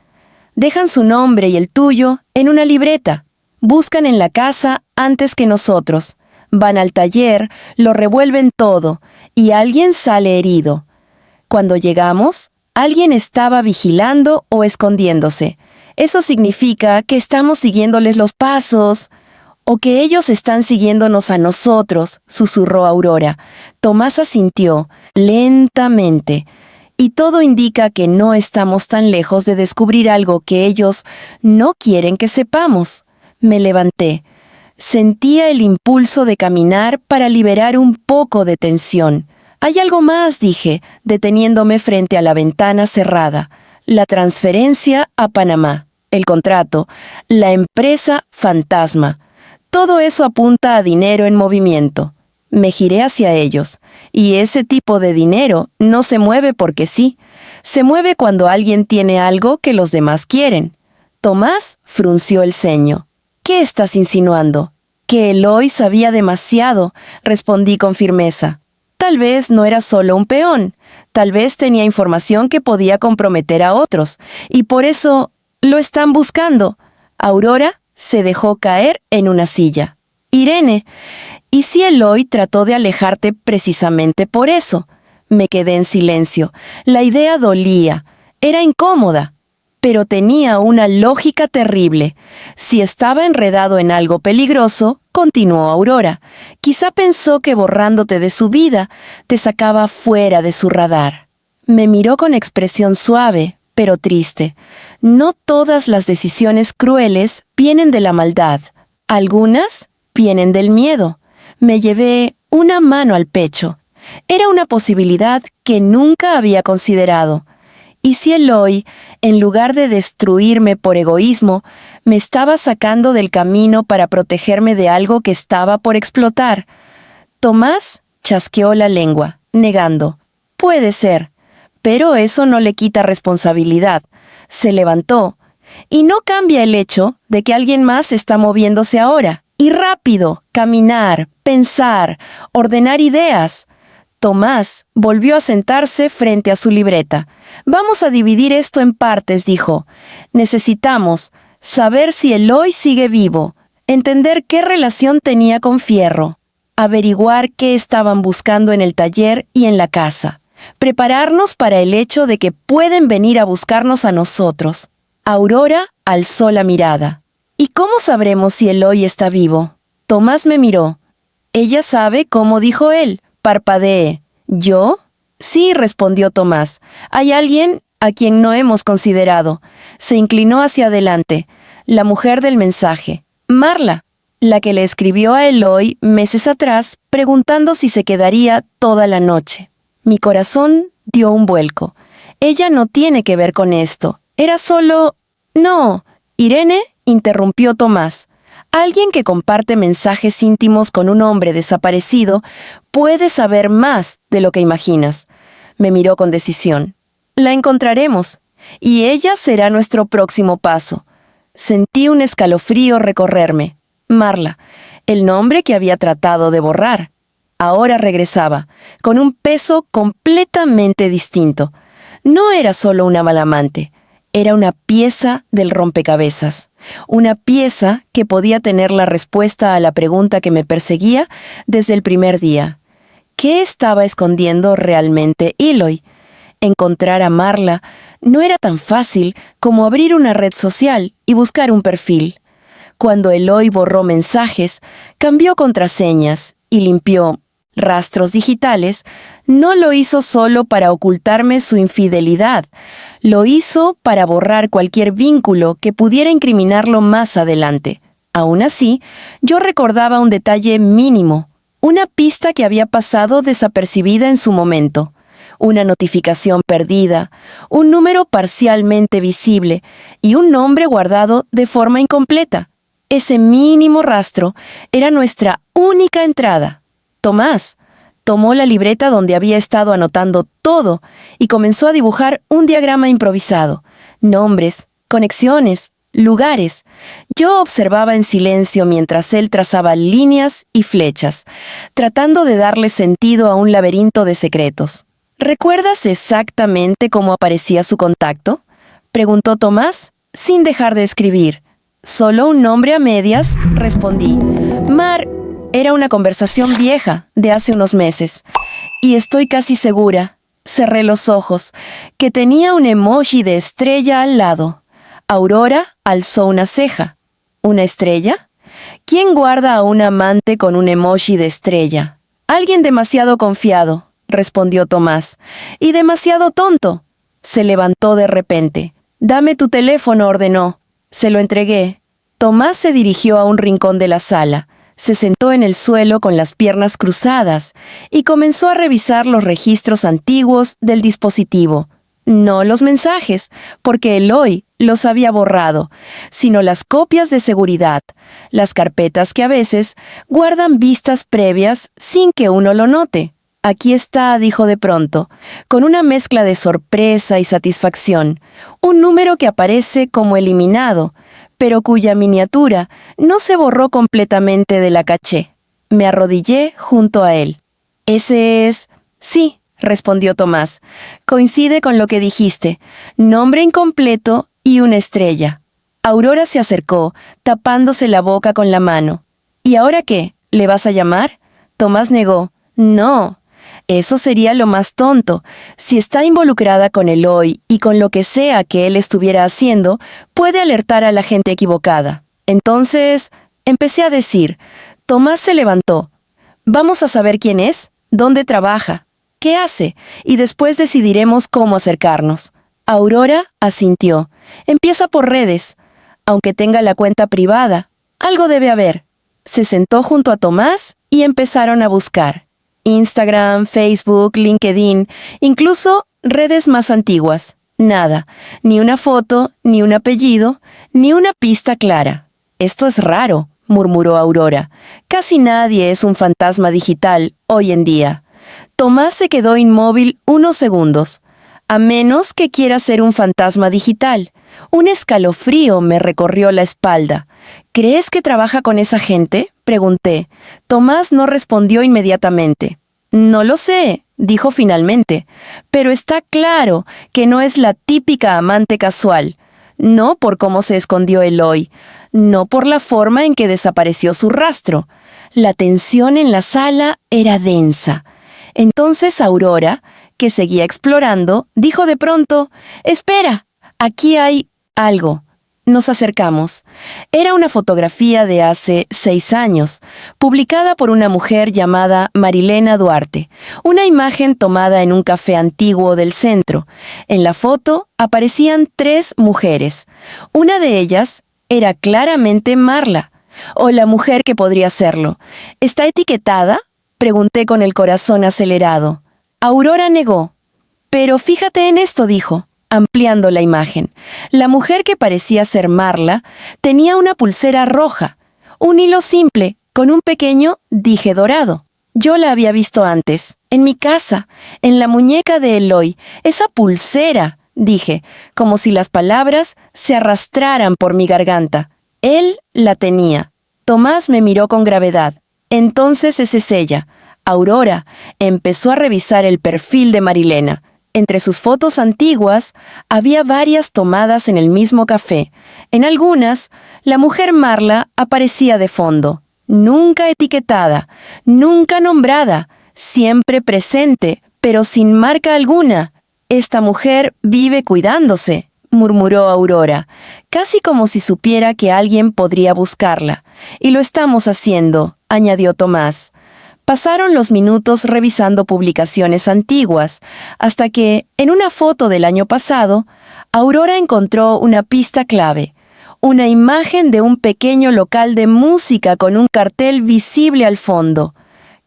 Dejan su nombre y el tuyo en una libreta. Buscan en la casa antes que nosotros. Van al taller, lo revuelven todo, y alguien sale herido. Cuando llegamos, alguien estaba vigilando o escondiéndose. Eso significa que estamos siguiéndoles los pasos, o que ellos están siguiéndonos a nosotros, susurró Aurora. Tomás asintió, lentamente. Y todo indica que no estamos tan lejos de descubrir algo que ellos no quieren que sepamos. Me levanté. Sentía el impulso de caminar para liberar un poco de tensión. Hay algo más, dije, deteniéndome frente a la ventana cerrada. La transferencia a Panamá, el contrato, la empresa fantasma. Todo eso apunta a dinero en movimiento. Me giré hacia ellos, y ese tipo de dinero no se mueve porque sí. Se mueve cuando alguien tiene algo que los demás quieren. Tomás frunció el ceño. ¿Qué estás insinuando? Que Eloy sabía demasiado, respondí con firmeza. Tal vez no era solo un peón, tal vez tenía información que podía comprometer a otros, y por eso lo están buscando. Aurora se dejó caer en una silla. Irene, ¿y si Eloy trató de alejarte precisamente por eso? Me quedé en silencio. La idea dolía, era incómoda, pero tenía una lógica terrible. Si estaba enredado en algo peligroso, continuó Aurora, quizá pensó que borrándote de su vida, te sacaba fuera de su radar. Me miró con expresión suave, pero triste. No todas las decisiones crueles vienen de la maldad. Algunas vienen del miedo. Me llevé una mano al pecho. Era una posibilidad que nunca había considerado. ¿Y si Eloy, en lugar de destruirme por egoísmo, me estaba sacando del camino para protegerme de algo que estaba por explotar? Tomás chasqueó la lengua, negando. Puede ser, pero eso no le quita responsabilidad. Se levantó. Y no cambia el hecho de que alguien más está moviéndose ahora. Y rápido, caminar, pensar, ordenar ideas. Tomás volvió a sentarse frente a su libreta. Vamos a dividir esto en partes, dijo. Necesitamos saber si Eloy sigue vivo, entender qué relación tenía con Fierro, averiguar qué estaban buscando en el taller y en la casa, prepararnos para el hecho de que pueden venir a buscarnos a nosotros. Aurora alzó la mirada. ¿Y cómo sabremos si Eloy está vivo? Tomás me miró. Ella sabe cómo, dijo él. Parpadeé. ¿Yo? Sí, respondió Tomás. Hay alguien a quien no hemos considerado. Se inclinó hacia adelante. La mujer del mensaje. Marla, la que le escribió a Eloy meses atrás preguntando si se quedaría toda la noche. Mi corazón dio un vuelco. Ella no tiene que ver con esto. Era solo... No. Irene, interrumpió Tomás. Alguien que comparte mensajes íntimos con un hombre desaparecido puede saber más de lo que imaginas. Me miró con decisión. La encontraremos, y ella será nuestro próximo paso. Sentí un escalofrío recorrerme. Marla, el nombre que había tratado de borrar. Ahora regresaba, con un peso completamente distinto. No era solo una mala amante. Era una pieza del rompecabezas, una pieza que podía tener la respuesta a la pregunta que me perseguía desde el primer día. ¿Qué estaba escondiendo realmente Eloy? Encontrar a Marla no era tan fácil como abrir una red social y buscar un perfil. Cuando Eloy borró mensajes, cambió contraseñas y limpió rastros digitales, no lo hizo solo para ocultarme su infidelidad, lo hizo para borrar cualquier vínculo que pudiera incriminarlo más adelante. Aún así, yo recordaba un detalle mínimo, una pista que había pasado desapercibida en su momento, una notificación perdida, un número parcialmente visible y un nombre guardado de forma incompleta. Ese mínimo rastro era nuestra única entrada. Tomás tomó la libreta donde había estado anotando todo y comenzó a dibujar un diagrama improvisado. Nombres, conexiones, lugares. Yo observaba en silencio mientras él trazaba líneas y flechas, tratando de darle sentido a un laberinto de secretos. ¿Recuerdas exactamente cómo aparecía su contacto?, preguntó Tomás, sin dejar de escribir. Solo un nombre a medias, respondí. Mar. Era una conversación vieja, de hace unos meses. Y estoy casi segura, cerré los ojos, que tenía un emoji de estrella al lado. Aurora alzó una ceja. ¿Una estrella? ¿Quién guarda a un amante con un emoji de estrella? Alguien demasiado confiado, respondió Tomás. Y demasiado tonto. Se levantó de repente. Dame tu teléfono, ordenó. Se lo entregué. Tomás se dirigió a un rincón de la sala. Se sentó en el suelo con las piernas cruzadas y comenzó a revisar los registros antiguos del dispositivo. No los mensajes, porque Eloy los había borrado, sino las copias de seguridad, las carpetas que a veces guardan vistas previas sin que uno lo note. Aquí está, dijo de pronto, con una mezcla de sorpresa y satisfacción, un número que aparece como eliminado, pero cuya miniatura no se borró completamente de la caché. Me arrodillé junto a él. Ese es... Sí, respondió Tomás. Coincide con lo que dijiste. Nombre incompleto y una estrella. Aurora se acercó, tapándose la boca con la mano. ¿Y ahora qué? ¿Le vas a llamar? Tomás negó. No. Eso sería lo más tonto. Si está involucrada con Eloy y con lo que sea que él estuviera haciendo, puede alertar a la gente equivocada. Entonces, empecé a decir. Tomás se levantó. Vamos a saber quién es, dónde trabaja, qué hace, y después decidiremos cómo acercarnos. Aurora asintió. Empieza por redes. Aunque tenga la cuenta privada, algo debe haber. Se sentó junto a Tomás y empezaron a buscar. Instagram, Facebook, LinkedIn, incluso redes más antiguas. Nada, ni una foto, ni un apellido, ni una pista clara. Esto es raro, murmuró Aurora. Casi nadie es un fantasma digital hoy en día. Tomás se quedó inmóvil unos segundos. A menos que quiera ser un fantasma digital. Un escalofrío me recorrió la espalda. ¿Crees que trabaja con esa gente?, pregunté. Tomás no respondió inmediatamente. No lo sé, dijo finalmente, pero está claro que no es la típica amante casual. No por cómo se escondió Eloy, no por la forma en que desapareció su rastro. La tensión en la sala era densa. Entonces Aurora, que seguía explorando, dijo de pronto, «Espera, aquí hay algo». Nos acercamos. Era una fotografía de hace 6 años, publicada por una mujer llamada Marilena Duarte, una imagen tomada en un café antiguo del centro. En la foto aparecían 3 mujeres. Una de ellas era claramente Marla, o la mujer que podría serlo. ¿Está etiquetada?, pregunté con el corazón acelerado. Aurora negó. Pero fíjate en esto, dijo, ampliando la imagen. La mujer que parecía ser Marla tenía una pulsera roja, un hilo simple con un pequeño dije dorado. Yo la había visto antes, en mi casa, en la muñeca de Eloy. Esa pulsera, dije, como si las palabras se arrastraran por mi garganta. Él la tenía. Tomás me miró con gravedad. Entonces esa es ella. Aurora empezó a revisar el perfil de Marilena. Entre sus fotos antiguas había varias tomadas en el mismo café. En algunas, la mujer Marla aparecía de fondo, nunca etiquetada, nunca nombrada, siempre presente, pero sin marca alguna. Esta mujer vive cuidándose, murmuró Aurora, casi como si supiera que alguien podría buscarla. Y lo estamos haciendo, añadió Tomás. Pasaron los minutos revisando publicaciones antiguas, hasta que, en una foto del año pasado, Aurora encontró una pista clave, una imagen de un pequeño local de música con un cartel visible al fondo.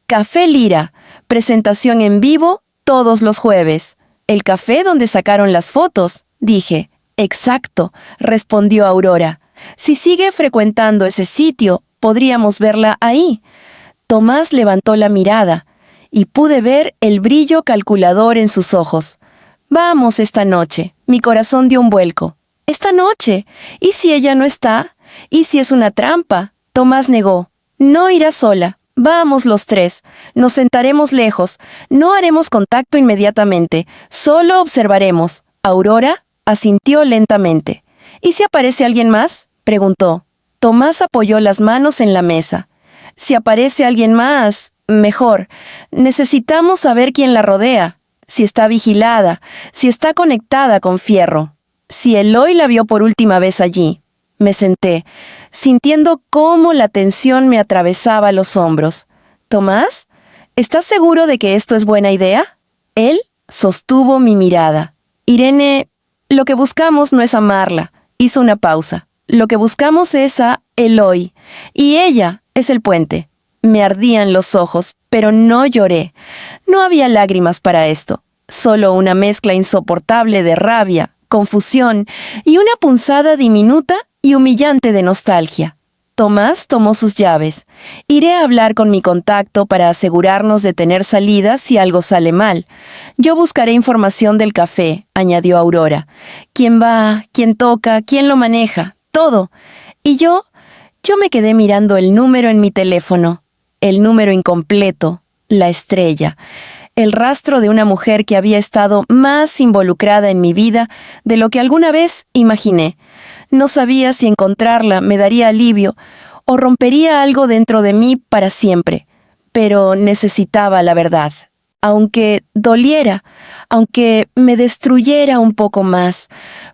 Café Lira, presentación en vivo todos los jueves. ¿El café donde sacaron las fotos?, dije. Exacto, respondió Aurora. Si sigue frecuentando ese sitio, podríamos verla ahí. Tomás levantó la mirada y pude ver el brillo calculador en sus ojos. Vamos esta noche. Mi corazón dio un vuelco. ¿Esta noche? ¿Y si ella no está? ¿Y si es una trampa? Tomás negó. No irá sola. Vamos los 3. Nos sentaremos lejos. No haremos contacto inmediatamente. Solo observaremos. Aurora asintió lentamente. ¿Y si aparece alguien más?, preguntó. Tomás apoyó las manos en la mesa. Si aparece alguien más, mejor. Necesitamos saber quién la rodea, si está vigilada, si está conectada con Fierro. Si Eloy la vio por última vez allí. Me senté, sintiendo cómo la tensión me atravesaba los hombros. «Tomás, ¿estás seguro de que esto es buena idea?». Él sostuvo mi mirada. «Irene, lo que buscamos no es amarla», hizo una pausa. «Lo que buscamos es a Eloy, y ella es el puente». Me ardían los ojos, pero no lloré. No había lágrimas para esto, solo una mezcla insoportable de rabia, confusión y una punzada diminuta y humillante de nostalgia. Tomás tomó sus llaves. Iré a hablar con mi contacto para asegurarnos de tener salida si algo sale mal. Yo buscaré información del café, añadió Aurora. ¿Quién va? ¿Quién toca? ¿Quién lo maneja? Todo. Y yo me quedé mirando el número en mi teléfono. El número incompleto, la estrella, el rastro de una mujer que había estado más involucrada en mi vida de lo que alguna vez imaginé. No sabía si encontrarla me daría alivio o rompería algo dentro de mí para siempre, pero necesitaba la verdad. Aunque doliera, aunque me destruyera un poco más,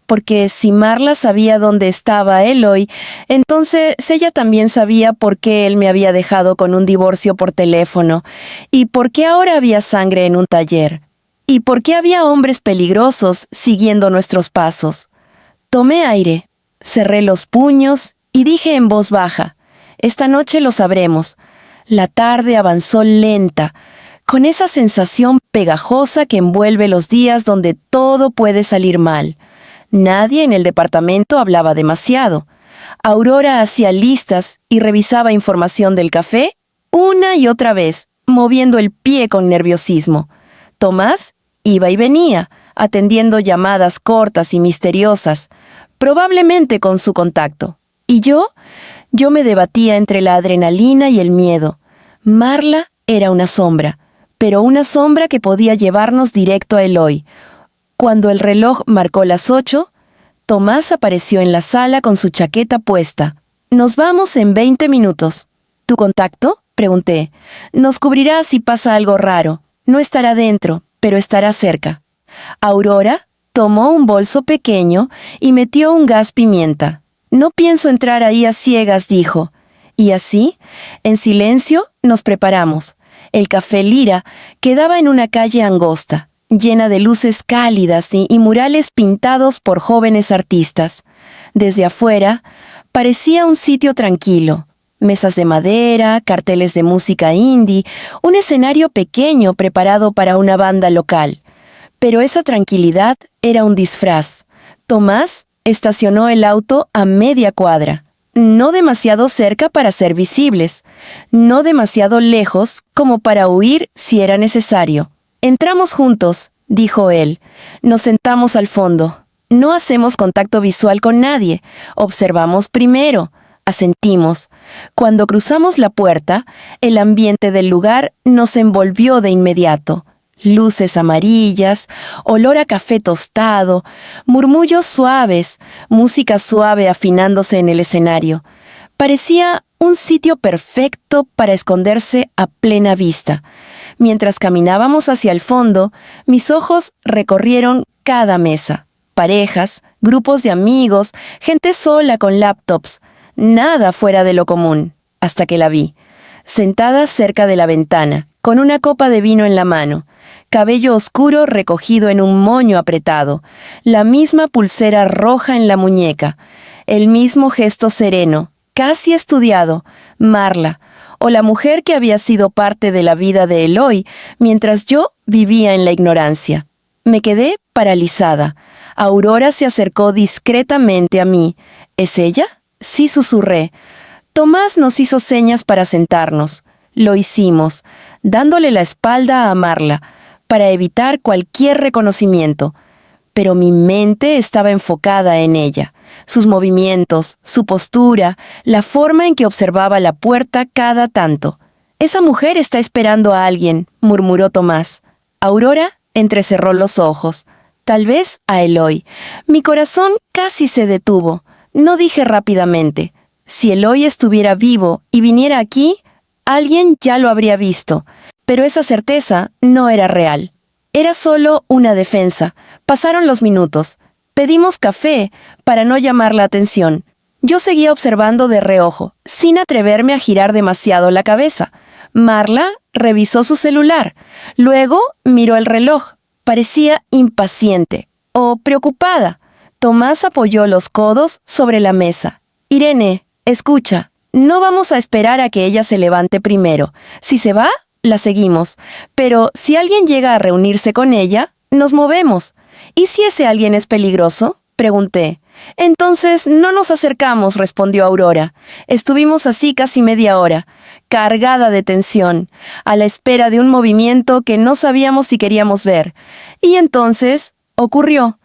porque si Marla sabía dónde estaba Eloy, entonces ella también sabía por qué él me había dejado con un divorcio por teléfono, y por qué ahora había sangre en un taller, y por qué había hombres peligrosos siguiendo nuestros pasos. Tomé aire, cerré los puños y dije en voz baja, «Esta noche lo sabremos». La tarde avanzó lenta, con esa sensación pegajosa que envuelve los días donde todo puede salir mal. Nadie en el departamento hablaba demasiado. Aurora hacía listas y revisaba información del café una y otra vez, moviendo el pie con nerviosismo. Tomás iba y venía, atendiendo llamadas cortas y misteriosas, probablemente con su contacto. Y yo me debatía entre la adrenalina y el miedo. Marla era una sombra, pero una sombra que podía llevarnos directo a Eloy. Cuando el reloj marcó las 8, Tomás apareció en la sala con su chaqueta puesta. «Nos vamos en 20 minutos. ¿Tu contacto?», pregunté. «Nos cubrirá si pasa algo raro. No estará dentro, pero estará cerca». Aurora tomó un bolso pequeño y metió un gas pimienta. «No pienso entrar ahí a ciegas», dijo. Y así, en silencio, nos preparamos. El Café Lira quedaba en una calle angosta, llena de luces cálidas y murales pintados por jóvenes artistas. Desde afuera, parecía un sitio tranquilo. Mesas de madera, carteles de música indie, un escenario pequeño preparado para una banda local. Pero esa tranquilidad era un disfraz. Tomás estacionó el auto a media cuadra. No demasiado cerca para ser visibles, no demasiado lejos como para huir si era necesario. «Entramos juntos», dijo él. Nos sentamos al fondo. No hacemos contacto visual con nadie. Observamos primero. Asentimos. Cuando cruzamos la puerta, el ambiente del lugar nos envolvió de inmediato. Luces amarillas, olor a café tostado, murmullos suaves, música suave afinándose en el escenario. Parecía un sitio perfecto para esconderse a plena vista. Mientras caminábamos hacia el fondo, mis ojos recorrieron cada mesa. Parejas, grupos de amigos, gente sola con laptops. Nada fuera de lo común, hasta que la vi. Sentada cerca de la ventana, con una copa de vino en la mano. Cabello oscuro recogido en un moño apretado, la misma pulsera roja en la muñeca, el mismo gesto sereno, casi estudiado, Marla, o la mujer que había sido parte de la vida de Eloy mientras yo vivía en la ignorancia. Me quedé paralizada. Aurora se acercó discretamente a mí. ¿Es ella? Sí, susurré. Tomás nos hizo señas para sentarnos. Lo hicimos, dándole la espalda a Marla, para evitar cualquier reconocimiento. Pero mi mente estaba enfocada en ella, sus movimientos, su postura, la forma en que observaba la puerta cada tanto. «Esa mujer está esperando a alguien», murmuró Tomás. Aurora entrecerró los ojos. Tal vez a Eloy. Mi corazón casi se detuvo. No dije rápidamente. Si Eloy estuviera vivo y viniera aquí, alguien ya lo habría visto. Pero esa certeza no era real. Era solo una defensa. Pasaron los minutos. Pedimos café para no llamar la atención. Yo seguía observando de reojo, sin atreverme a girar demasiado la cabeza. Marla revisó su celular. Luego miró el reloj. Parecía impaciente o preocupada. Tomás apoyó los codos sobre la mesa. «Irene, escucha. No vamos a esperar a que ella se levante primero. Si se va, la seguimos. Pero si alguien llega a reunirse con ella, nos movemos. ¿Y si ese alguien es peligroso?», pregunté. «Entonces no nos acercamos», respondió Aurora. Estuvimos así casi media hora, cargada de tensión, a la espera de un movimiento que no sabíamos si queríamos ver. Y entonces ocurrió.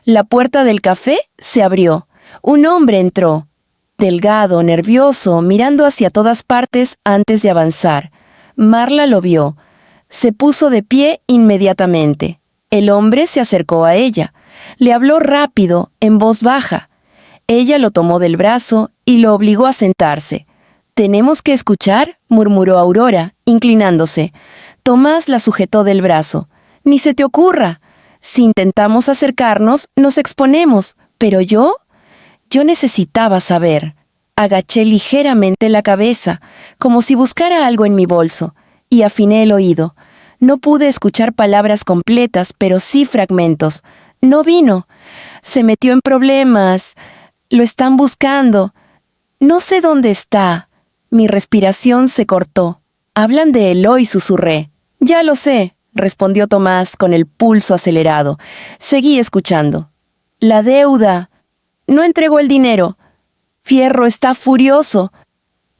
La puerta del café se abrió. Un hombre entró. Delgado, nervioso, mirando hacia todas partes antes de avanzar. Marla lo vio. Se puso de pie inmediatamente. El hombre se acercó a ella. Le habló rápido, en voz baja. Ella lo tomó del brazo y lo obligó a sentarse. «Tenemos que escuchar», murmuró Aurora, inclinándose. Tomás la sujetó del brazo. «Ni se te ocurra. Si intentamos acercarnos, nos exponemos. Pero yo necesitaba saber». Agaché ligeramente la cabeza, como si buscara algo en mi bolso, y afiné el oído. No pude escuchar palabras completas, pero sí fragmentos. «No vino. Se metió en problemas. Lo están buscando. No sé dónde está». Mi respiración se cortó. «Hablan de Eloy», susurré. «Ya lo sé», respondió Tomás con el pulso acelerado. Seguí escuchando. «La deuda. No entregó el dinero. Fierro está furioso.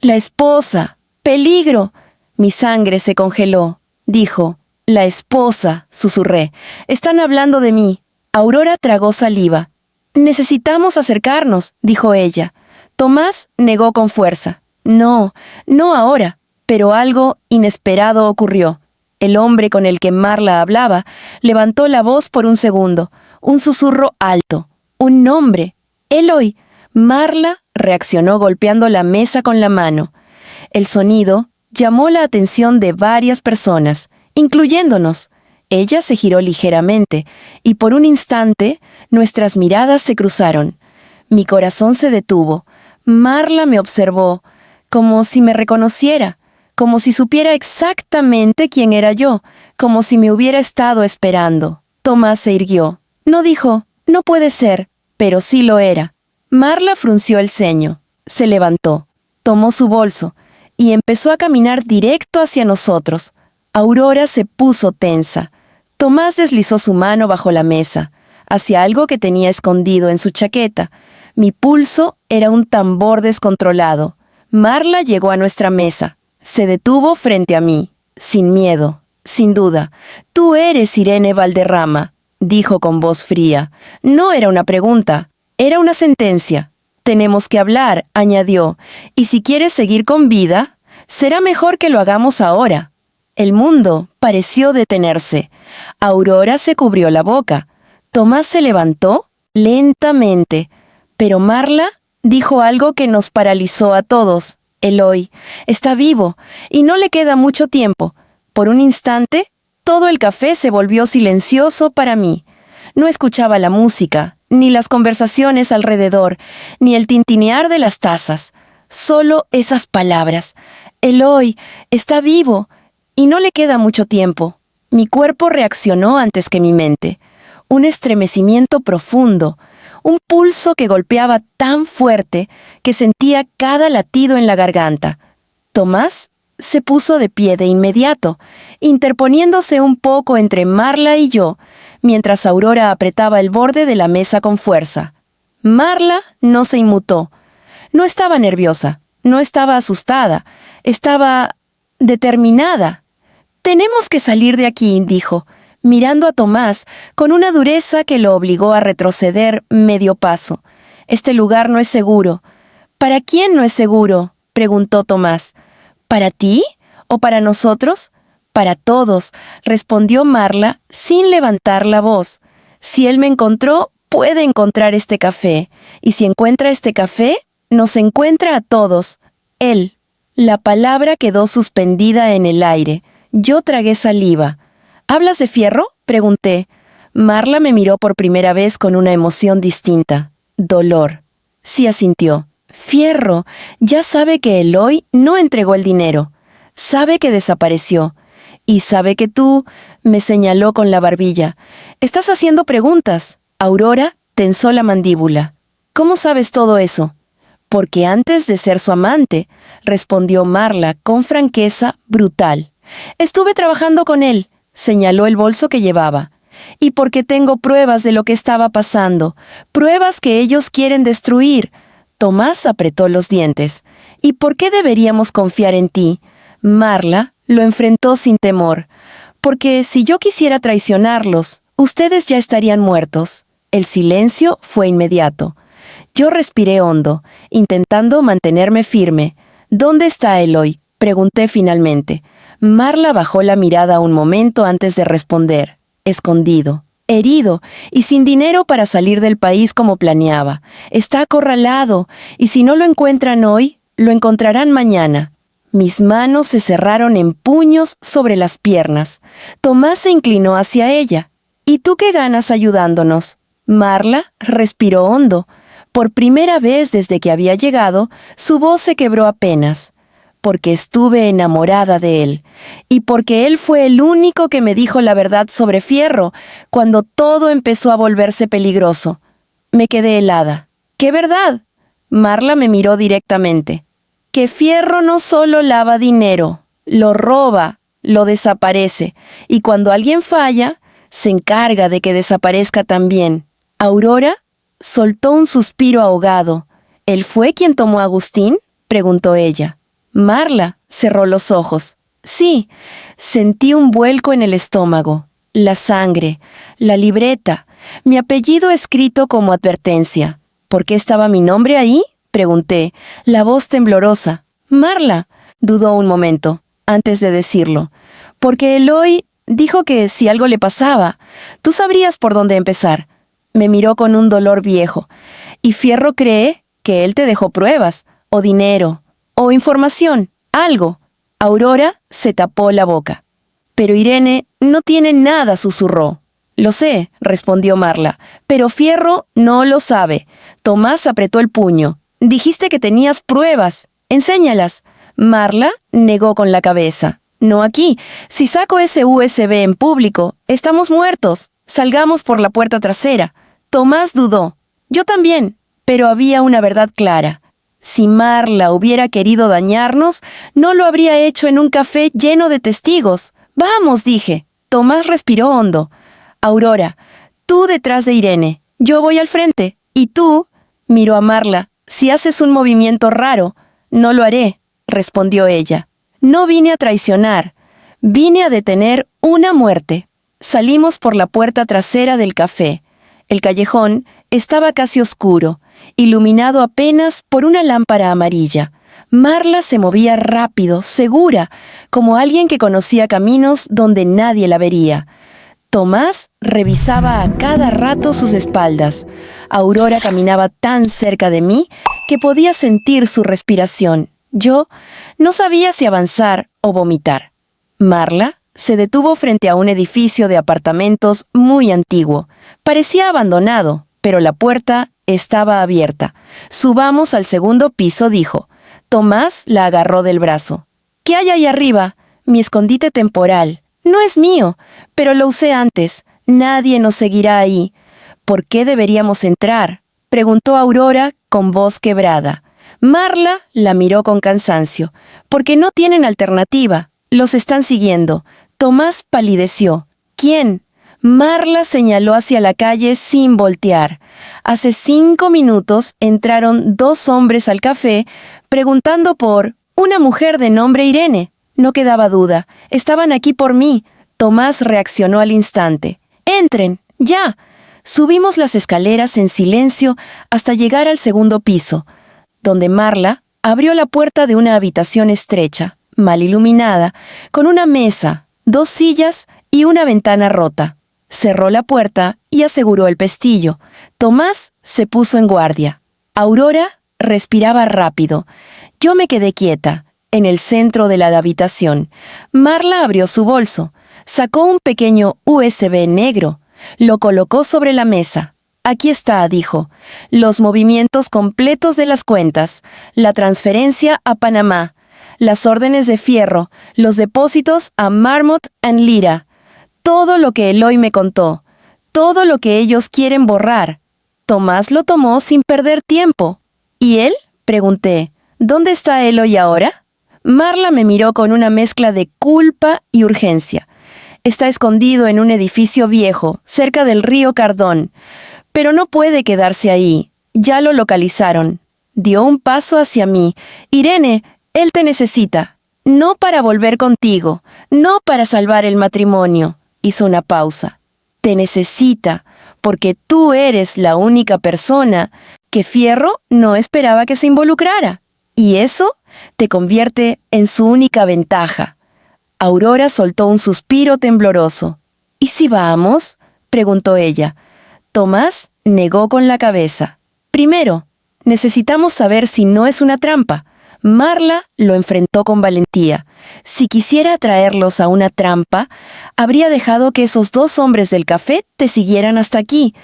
La esposa. Peligro». Mi sangre se congeló. Dijo, «La esposa», susurré. «Están hablando de mí». Aurora tragó saliva. «Necesitamos acercarnos», dijo ella. Tomás negó con fuerza. «No, no ahora». Pero algo inesperado ocurrió. El hombre con el que Marla hablaba levantó la voz por un segundo. Un susurro alto. Un nombre. «Eloy». Marla reaccionó golpeando la mesa con la mano. El sonido llamó la atención de varias personas, incluyéndonos. Ella se giró ligeramente, y por un instante nuestras miradas se cruzaron. Mi corazón se detuvo. Marla me observó, como si me reconociera, como si supiera exactamente quién era yo, como si me hubiera estado esperando. Tomás se irguió. No dijo, «No puede ser», pero sí lo era. Marla frunció el ceño. Se levantó, tomó su bolso y empezó a caminar directo hacia nosotros. Aurora se puso tensa. Tomás deslizó su mano bajo la mesa, hacia algo que tenía escondido en su chaqueta. Mi pulso era un tambor descontrolado. Marla llegó a nuestra mesa. Se detuvo frente a mí, sin miedo, sin duda. «Tú eres Irene Valderrama», dijo con voz fría. No era una pregunta, era una sentencia. «Tenemos que hablar», añadió, «y si quieres seguir con vida, será mejor que lo hagamos ahora». El mundo pareció detenerse. Aurora se cubrió la boca. Tomás se levantó lentamente, pero Marla dijo algo que nos paralizó a todos. «Eloy está vivo y no le queda mucho tiempo». Por un instante, todo el café se volvió silencioso para mí. No escuchaba la música, ni las conversaciones alrededor, ni el tintinear de las tazas. Solo esas palabras. «Eloy está vivo y no le queda mucho tiempo». Mi cuerpo reaccionó antes que mi mente. Un estremecimiento profundo, un pulso que golpeaba tan fuerte que sentía cada latido en la garganta. Tomás se puso de pie de inmediato, interponiéndose un poco entre Marla y yo, mientras Aurora apretaba el borde de la mesa con fuerza. Marla no se inmutó. No estaba nerviosa, no estaba asustada, estaba determinada. «Tenemos que salir de aquí», dijo, mirando a Tomás con una dureza que lo obligó a retroceder medio paso. «Este lugar no es seguro». «¿Para quién no es seguro?», preguntó Tomás. «¿Para ti? ¿O para nosotros?» «Para todos», respondió Marla sin levantar la voz. «Si él me encontró, puede encontrar este café. Y si encuentra este café, nos encuentra a todos. Él». La palabra quedó suspendida en el aire. Yo tragué saliva. «¿Hablas de Fierro?», pregunté. Marla me miró por primera vez con una emoción distinta. Dolor. Sí asintió. «Fierro ya sabe que Eloy no entregó el dinero. Sabe que desapareció. Y sabe que tú», me señaló con la barbilla. «Estás haciendo preguntas». Aurora tensó la mandíbula. «¿Cómo sabes todo eso?». «Porque antes de ser su amante», respondió Marla con franqueza brutal. «Estuve trabajando con él», señaló el bolso que llevaba. «Y porque tengo pruebas de lo que estaba pasando, pruebas que ellos quieren destruir». Tomás apretó los dientes. «¿Y por qué deberíamos confiar en ti?». Marla lo enfrentó sin temor. «Porque si yo quisiera traicionarlos, ustedes ya estarían muertos». El silencio fue inmediato. Yo respiré hondo, intentando mantenerme firme. «¿Dónde está Eloy?», pregunté finalmente. Marla bajó la mirada un momento antes de responder. Escondido, herido y sin dinero para salir del país como planeaba. Está acorralado y si no lo encuentran hoy, lo encontrarán mañana. Mis manos se cerraron en puños sobre las piernas. Tomás se inclinó hacia ella. ¿Y tú qué ganas ayudándonos? Marla respiró hondo. Por primera vez desde que había llegado, su voz se quebró apenas. Porque estuve enamorada de él, y porque él fue el único que me dijo la verdad sobre Fierro, cuando todo empezó a volverse peligroso. Me quedé helada. ¿Qué verdad? Marla me miró directamente. Que Fierro no solo lava dinero, lo roba, lo desaparece, y cuando alguien falla, se encarga de que desaparezca también. Aurora soltó un suspiro ahogado. ¿Él fue quien tomó a Agustín?, preguntó ella. Marla cerró los ojos. Sí, sentí un vuelco en el estómago, la sangre, la libreta, mi apellido escrito como advertencia. ¿Por qué estaba mi nombre ahí?, pregunté, la voz temblorosa. Marla, dudó un momento, antes de decirlo, porque Eloy dijo que si algo le pasaba, tú sabrías por dónde empezar. Me miró con un dolor viejo. Y Fierro cree que él te dejó pruebas, o dinero, o información, algo. Aurora se tapó la boca. Pero Irene no tiene nada, susurró. Lo sé, respondió Marla, pero Fierro no lo sabe. Tomás apretó el puño. Dijiste que tenías pruebas. Enséñalas. Marla negó con la cabeza. No aquí. Si saco ese USB en público, estamos muertos. Salgamos por la puerta trasera. Tomás dudó. Yo también. Pero había una verdad clara. Si Marla hubiera querido dañarnos, no lo habría hecho en un café lleno de testigos. Vamos, dije. Tomás respiró hondo. Aurora, tú detrás de Irene. Yo voy al frente. Y tú, miró a Marla, si haces un movimiento raro. No lo haré, respondió ella. No vine a traicionar. Vine a detener una muerte. Salimos por la puerta trasera del café. El callejón estaba casi oscuro, iluminado apenas por una lámpara amarilla. Marla se movía rápido, segura, como alguien que conocía caminos donde nadie la vería. Tomás revisaba a cada rato sus espaldas. Aurora caminaba tan cerca de mí que podía sentir su respiración. Yo no sabía si avanzar o vomitar. Marla se detuvo frente a un edificio de apartamentos muy antiguo. Parecía abandonado, pero la puerta estaba abierta. Subamos al segundo piso, dijo. Tomás la agarró del brazo. ¿Qué hay ahí arriba? Mi escondite temporal. No es mío, pero lo usé antes. Nadie nos seguirá ahí. ¿Por qué deberíamos entrar?, preguntó Aurora con voz quebrada. Marla la miró con cansancio. Porque no tienen alternativa. Los están siguiendo. Tomás palideció. ¿Quién? Marla señaló hacia la calle sin voltear. Hace 5 minutos entraron 2 hombres al café preguntando por una mujer de nombre Irene. No quedaba duda. Estaban aquí por mí. Tomás reaccionó al instante. ¡Entren! ¡Ya! Subimos las escaleras en silencio hasta llegar al segundo piso, donde Marla abrió la puerta de una habitación estrecha, mal iluminada, con una mesa, 2 sillas y una ventana rota. Cerró la puerta y aseguró el pestillo. Tomás se puso en guardia. Aurora respiraba rápido. Yo me quedé quieta, en el centro de la habitación. Marla abrió su bolso. Sacó un pequeño USB negro. Lo colocó sobre la mesa. Aquí está, dijo. Los movimientos completos de las cuentas. La transferencia a Panamá. Las órdenes de Fierro. Los depósitos a Marmot and Lira. Todo lo que Eloy me contó. Todo lo que ellos quieren borrar. Tomás lo tomó sin perder tiempo. ¿Y él?, pregunté. ¿Dónde está Eloy ahora? Marla me miró con una mezcla de culpa y urgencia. Está escondido en un edificio viejo, cerca del río Cardón. Pero no puede quedarse ahí. Ya lo localizaron. Dio un paso hacia mí. Irene, él te necesita. No para volver contigo. No para salvar el matrimonio. Hizo una pausa. Te necesita, porque tú eres la única persona que Fierro no esperaba que se involucrara. Y eso te convierte en su única ventaja. Aurora soltó un suspiro tembloroso. ¿Y si vamos?, preguntó ella. Tomás negó con la cabeza. Primero, necesitamos saber si no es una trampa. Marla lo enfrentó con valentía. Si quisiera atraerlos a una trampa, habría dejado que esos 2 hombres del café te siguieran hasta aquí.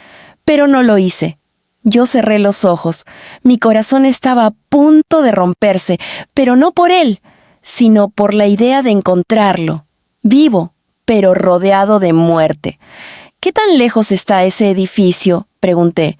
Pero no lo hice. Yo cerré los ojos. Mi corazón estaba a punto de romperse, pero no por él, sino por la idea de encontrarlo. Vivo, pero rodeado de muerte. ¿Qué tan lejos está ese edificio?, pregunté.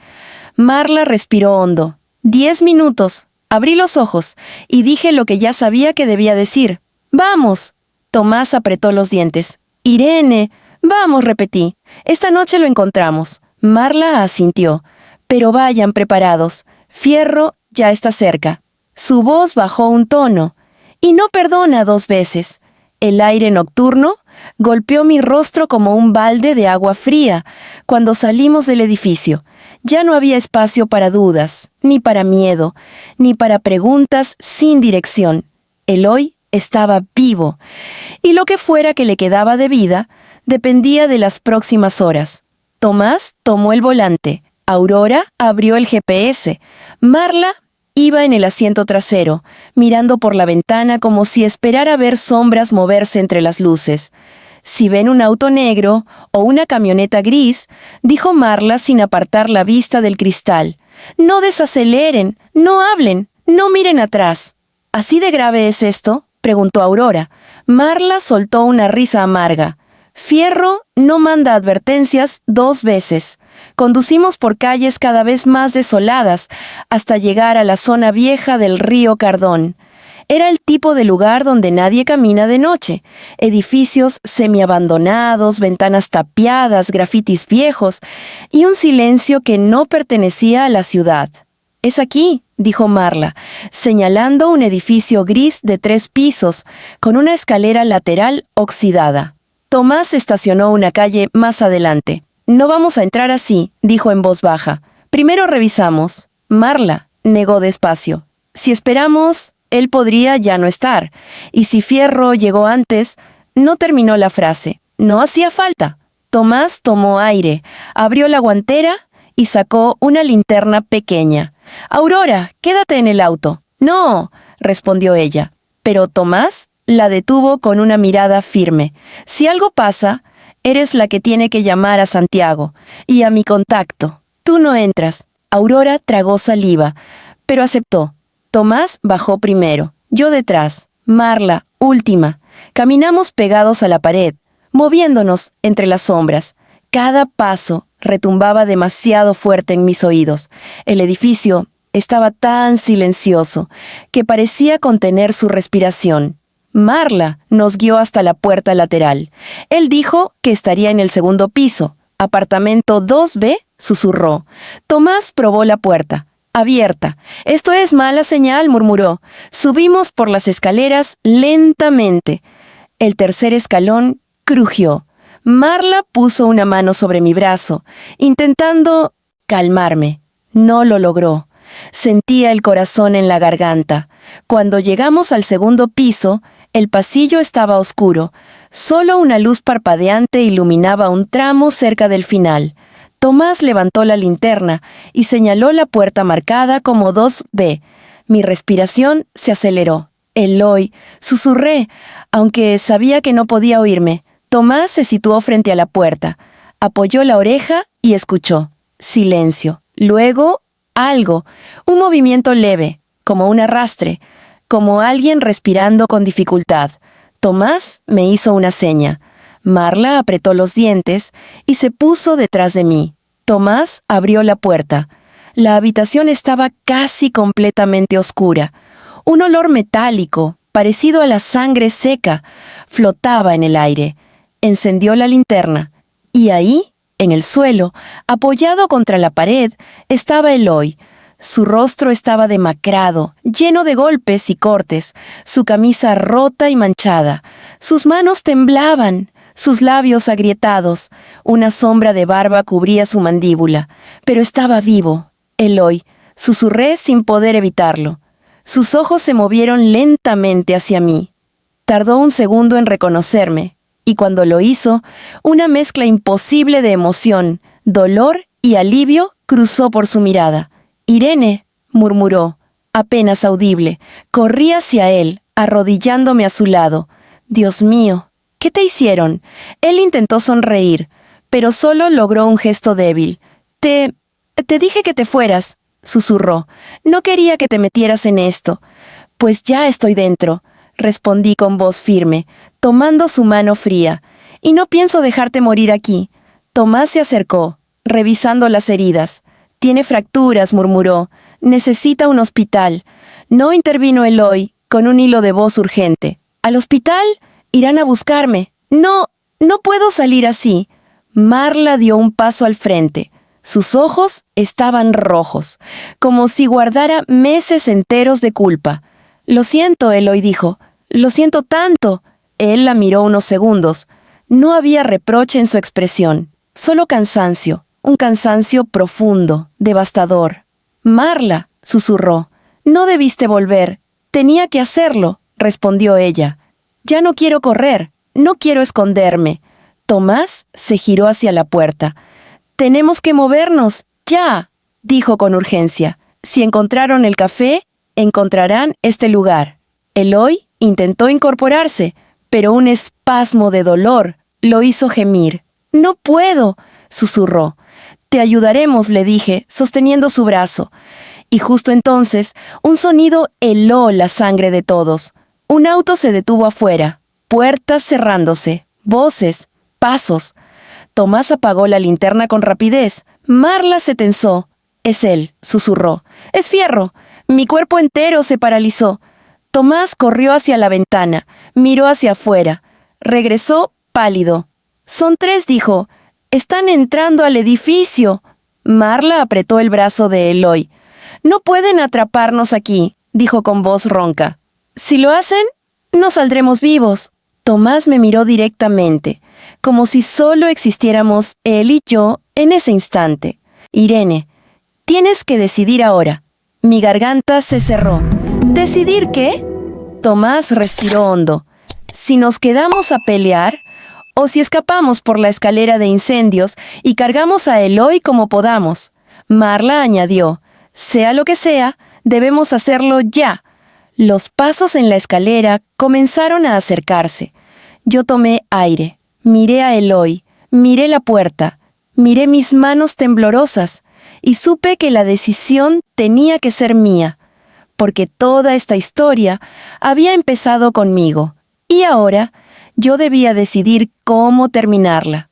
Marla respiró hondo. 10 minutos. Abrí los ojos y dije lo que ya sabía que debía decir. ¡Vamos! Tomás apretó los dientes. Irene, vamos, repetí. Esta noche lo encontramos. Marla asintió. Pero vayan preparados. Fierro ya está cerca. Su voz bajó un tono. Y no perdona 2 veces. El aire nocturno golpeó mi rostro como un balde de agua fría cuando salimos del edificio. Ya no había espacio para dudas, ni para miedo, ni para preguntas sin dirección. Eloy estaba vivo, y lo que fuera que le quedaba de vida dependía de las próximas horas. Tomás tomó el volante. Aurora abrió el GPS. Marla iba en el asiento trasero, mirando por la ventana como si esperara ver sombras moverse entre las luces. «Si ven un auto negro o una camioneta gris», dijo Marla sin apartar la vista del cristal, «no desaceleren, no hablen, no miren atrás». «¿Así de grave es esto?», preguntó Aurora. Marla soltó una risa amarga. «Fierro no manda advertencias 2 veces. Conducimos por calles cada vez más desoladas hasta llegar a la zona vieja del río Cardón. Era el tipo de lugar donde nadie camina de noche. Edificios semiabandonados, ventanas tapiadas, grafitis viejos y un silencio que no pertenecía a la ciudad. «Es aquí», dijo Marla, señalando un edificio gris de 3 pisos, con una escalera lateral oxidada. Tomás estacionó una calle más adelante. «No vamos a entrar así», dijo en voz baja. «Primero revisamos». Marla negó despacio. «Si esperamos, él podría ya no estar. Y si Fierro llegó antes», no terminó la frase. «No hacía falta». Tomás tomó aire, abrió la guantera y sacó una linterna pequeña. «Aurora, quédate en el auto». «No», respondió ella. Pero Tomás la detuvo con una mirada firme. «Si algo pasa, eres la que tiene que llamar a Santiago y a mi contacto. Tú no entras». Aurora tragó saliva, pero aceptó. Tomás bajó primero, yo detrás. Marla, última. Caminamos pegados a la pared, moviéndonos entre las sombras. Cada paso retumbaba demasiado fuerte en mis oídos. El edificio estaba tan silencioso que parecía contener su respiración. Marla nos guió hasta la puerta lateral. Él dijo que estaría en el 2.º piso. «Apartamento 2B», susurró. Tomás probó la puerta. «Abierta». «Esto es mala señal», murmuró. Subimos por las escaleras lentamente. El 3.er escalón crujió. Marla puso una mano sobre mi brazo, intentando calmarme. No lo logró. Sentía el corazón en la garganta. Cuando llegamos al 2.º piso, el pasillo estaba oscuro. Solo una luz parpadeante iluminaba un tramo cerca del final. Tomás levantó la linterna y señaló la puerta marcada como 2B. Mi respiración se aceleró. «Eloy», susurré, aunque sabía que no podía oírme. Tomás se situó frente a la puerta. Apoyó la oreja y escuchó. Silencio. Luego, algo. Un movimiento leve, como un arrastre, como alguien respirando con dificultad. Tomás me hizo una seña. Marla apretó los dientes y se puso detrás de mí. Tomás abrió la puerta. La habitación estaba casi completamente oscura. Un olor metálico, parecido a la sangre seca, flotaba en el aire. Encendió la linterna. Y ahí, en el suelo, apoyado contra la pared, estaba Eloy. Su rostro estaba demacrado, lleno de golpes y cortes, su camisa rota y manchada. Sus manos temblaban, sus labios agrietados. Una sombra de barba cubría su mandíbula. Pero estaba vivo. «Eloy», susurré sin poder evitarlo. Sus ojos se movieron lentamente hacia mí. Tardó un segundo en reconocerme, y cuando lo hizo, una mezcla imposible de emoción, dolor y alivio cruzó por su mirada. «Irene», murmuró, apenas audible. Corrí hacia él, arrodillándome a su lado. «Dios mío, ¿qué te hicieron?» Él intentó sonreír, pero solo logró un gesto débil. Te dije que te fueras», susurró. «No quería que te metieras en esto». «Pues ya estoy dentro», respondí con voz firme, tomando su mano fría. «Y no pienso dejarte morir aquí». Tomás se acercó, revisando las heridas. «Tiene fracturas», murmuró. «Necesita un hospital». No intervino Eloy, con un hilo de voz urgente. «¿Al hospital? Irán a buscarme». No puedo salir así». Marla dio un paso al frente. Sus ojos estaban rojos, como si guardara meses enteros de culpa. «Lo siento», Eloy dijo. «Lo siento tanto». Él la miró unos segundos. No había reproche en su expresión, solo cansancio, un cansancio profundo, devastador. «Marla», susurró. «No debiste volver. Tenía que hacerlo», respondió ella. «Ya no quiero correr, no quiero esconderme». Tomás se giró hacia la puerta. «Tenemos que movernos, ya», dijo con urgencia. «Si encontraron el café, encontrarán este lugar». Eloy intentó incorporarse, pero un espasmo de dolor lo hizo gemir. «No puedo», susurró. «Te ayudaremos», le dije, sosteniendo su brazo. Y justo entonces, un sonido heló la sangre de todos. Un auto se detuvo afuera, puertas cerrándose, voces, pasos. Tomás apagó la linterna con rapidez. Marla se tensó. «Es él», susurró. «Es Fierro». Mi cuerpo entero se paralizó. Tomás corrió hacia la ventana, miró hacia afuera. Regresó pálido. «Son 3», dijo. «Están entrando al edificio». Marla apretó el brazo de Eloy. «No pueden atraparnos aquí», dijo con voz ronca. «Si lo hacen, no saldremos vivos». Tomás me miró directamente, como si solo existiéramos él y yo en ese instante. «Irene, tienes que decidir ahora». Mi garganta se cerró. ¿Decidir qué? Tomás respiró hondo. «Si nos quedamos a pelear, o si escapamos por la escalera de incendios y cargamos a Eloy como podamos». Marla añadió: «Sea lo que sea, debemos hacerlo ya». Los pasos en la escalera comenzaron a acercarse. Yo tomé aire, miré a Eloy, miré la puerta, miré mis manos temblorosas y supe que la decisión tenía que ser mía, porque toda esta historia había empezado conmigo y ahora yo debía decidir cómo terminarla.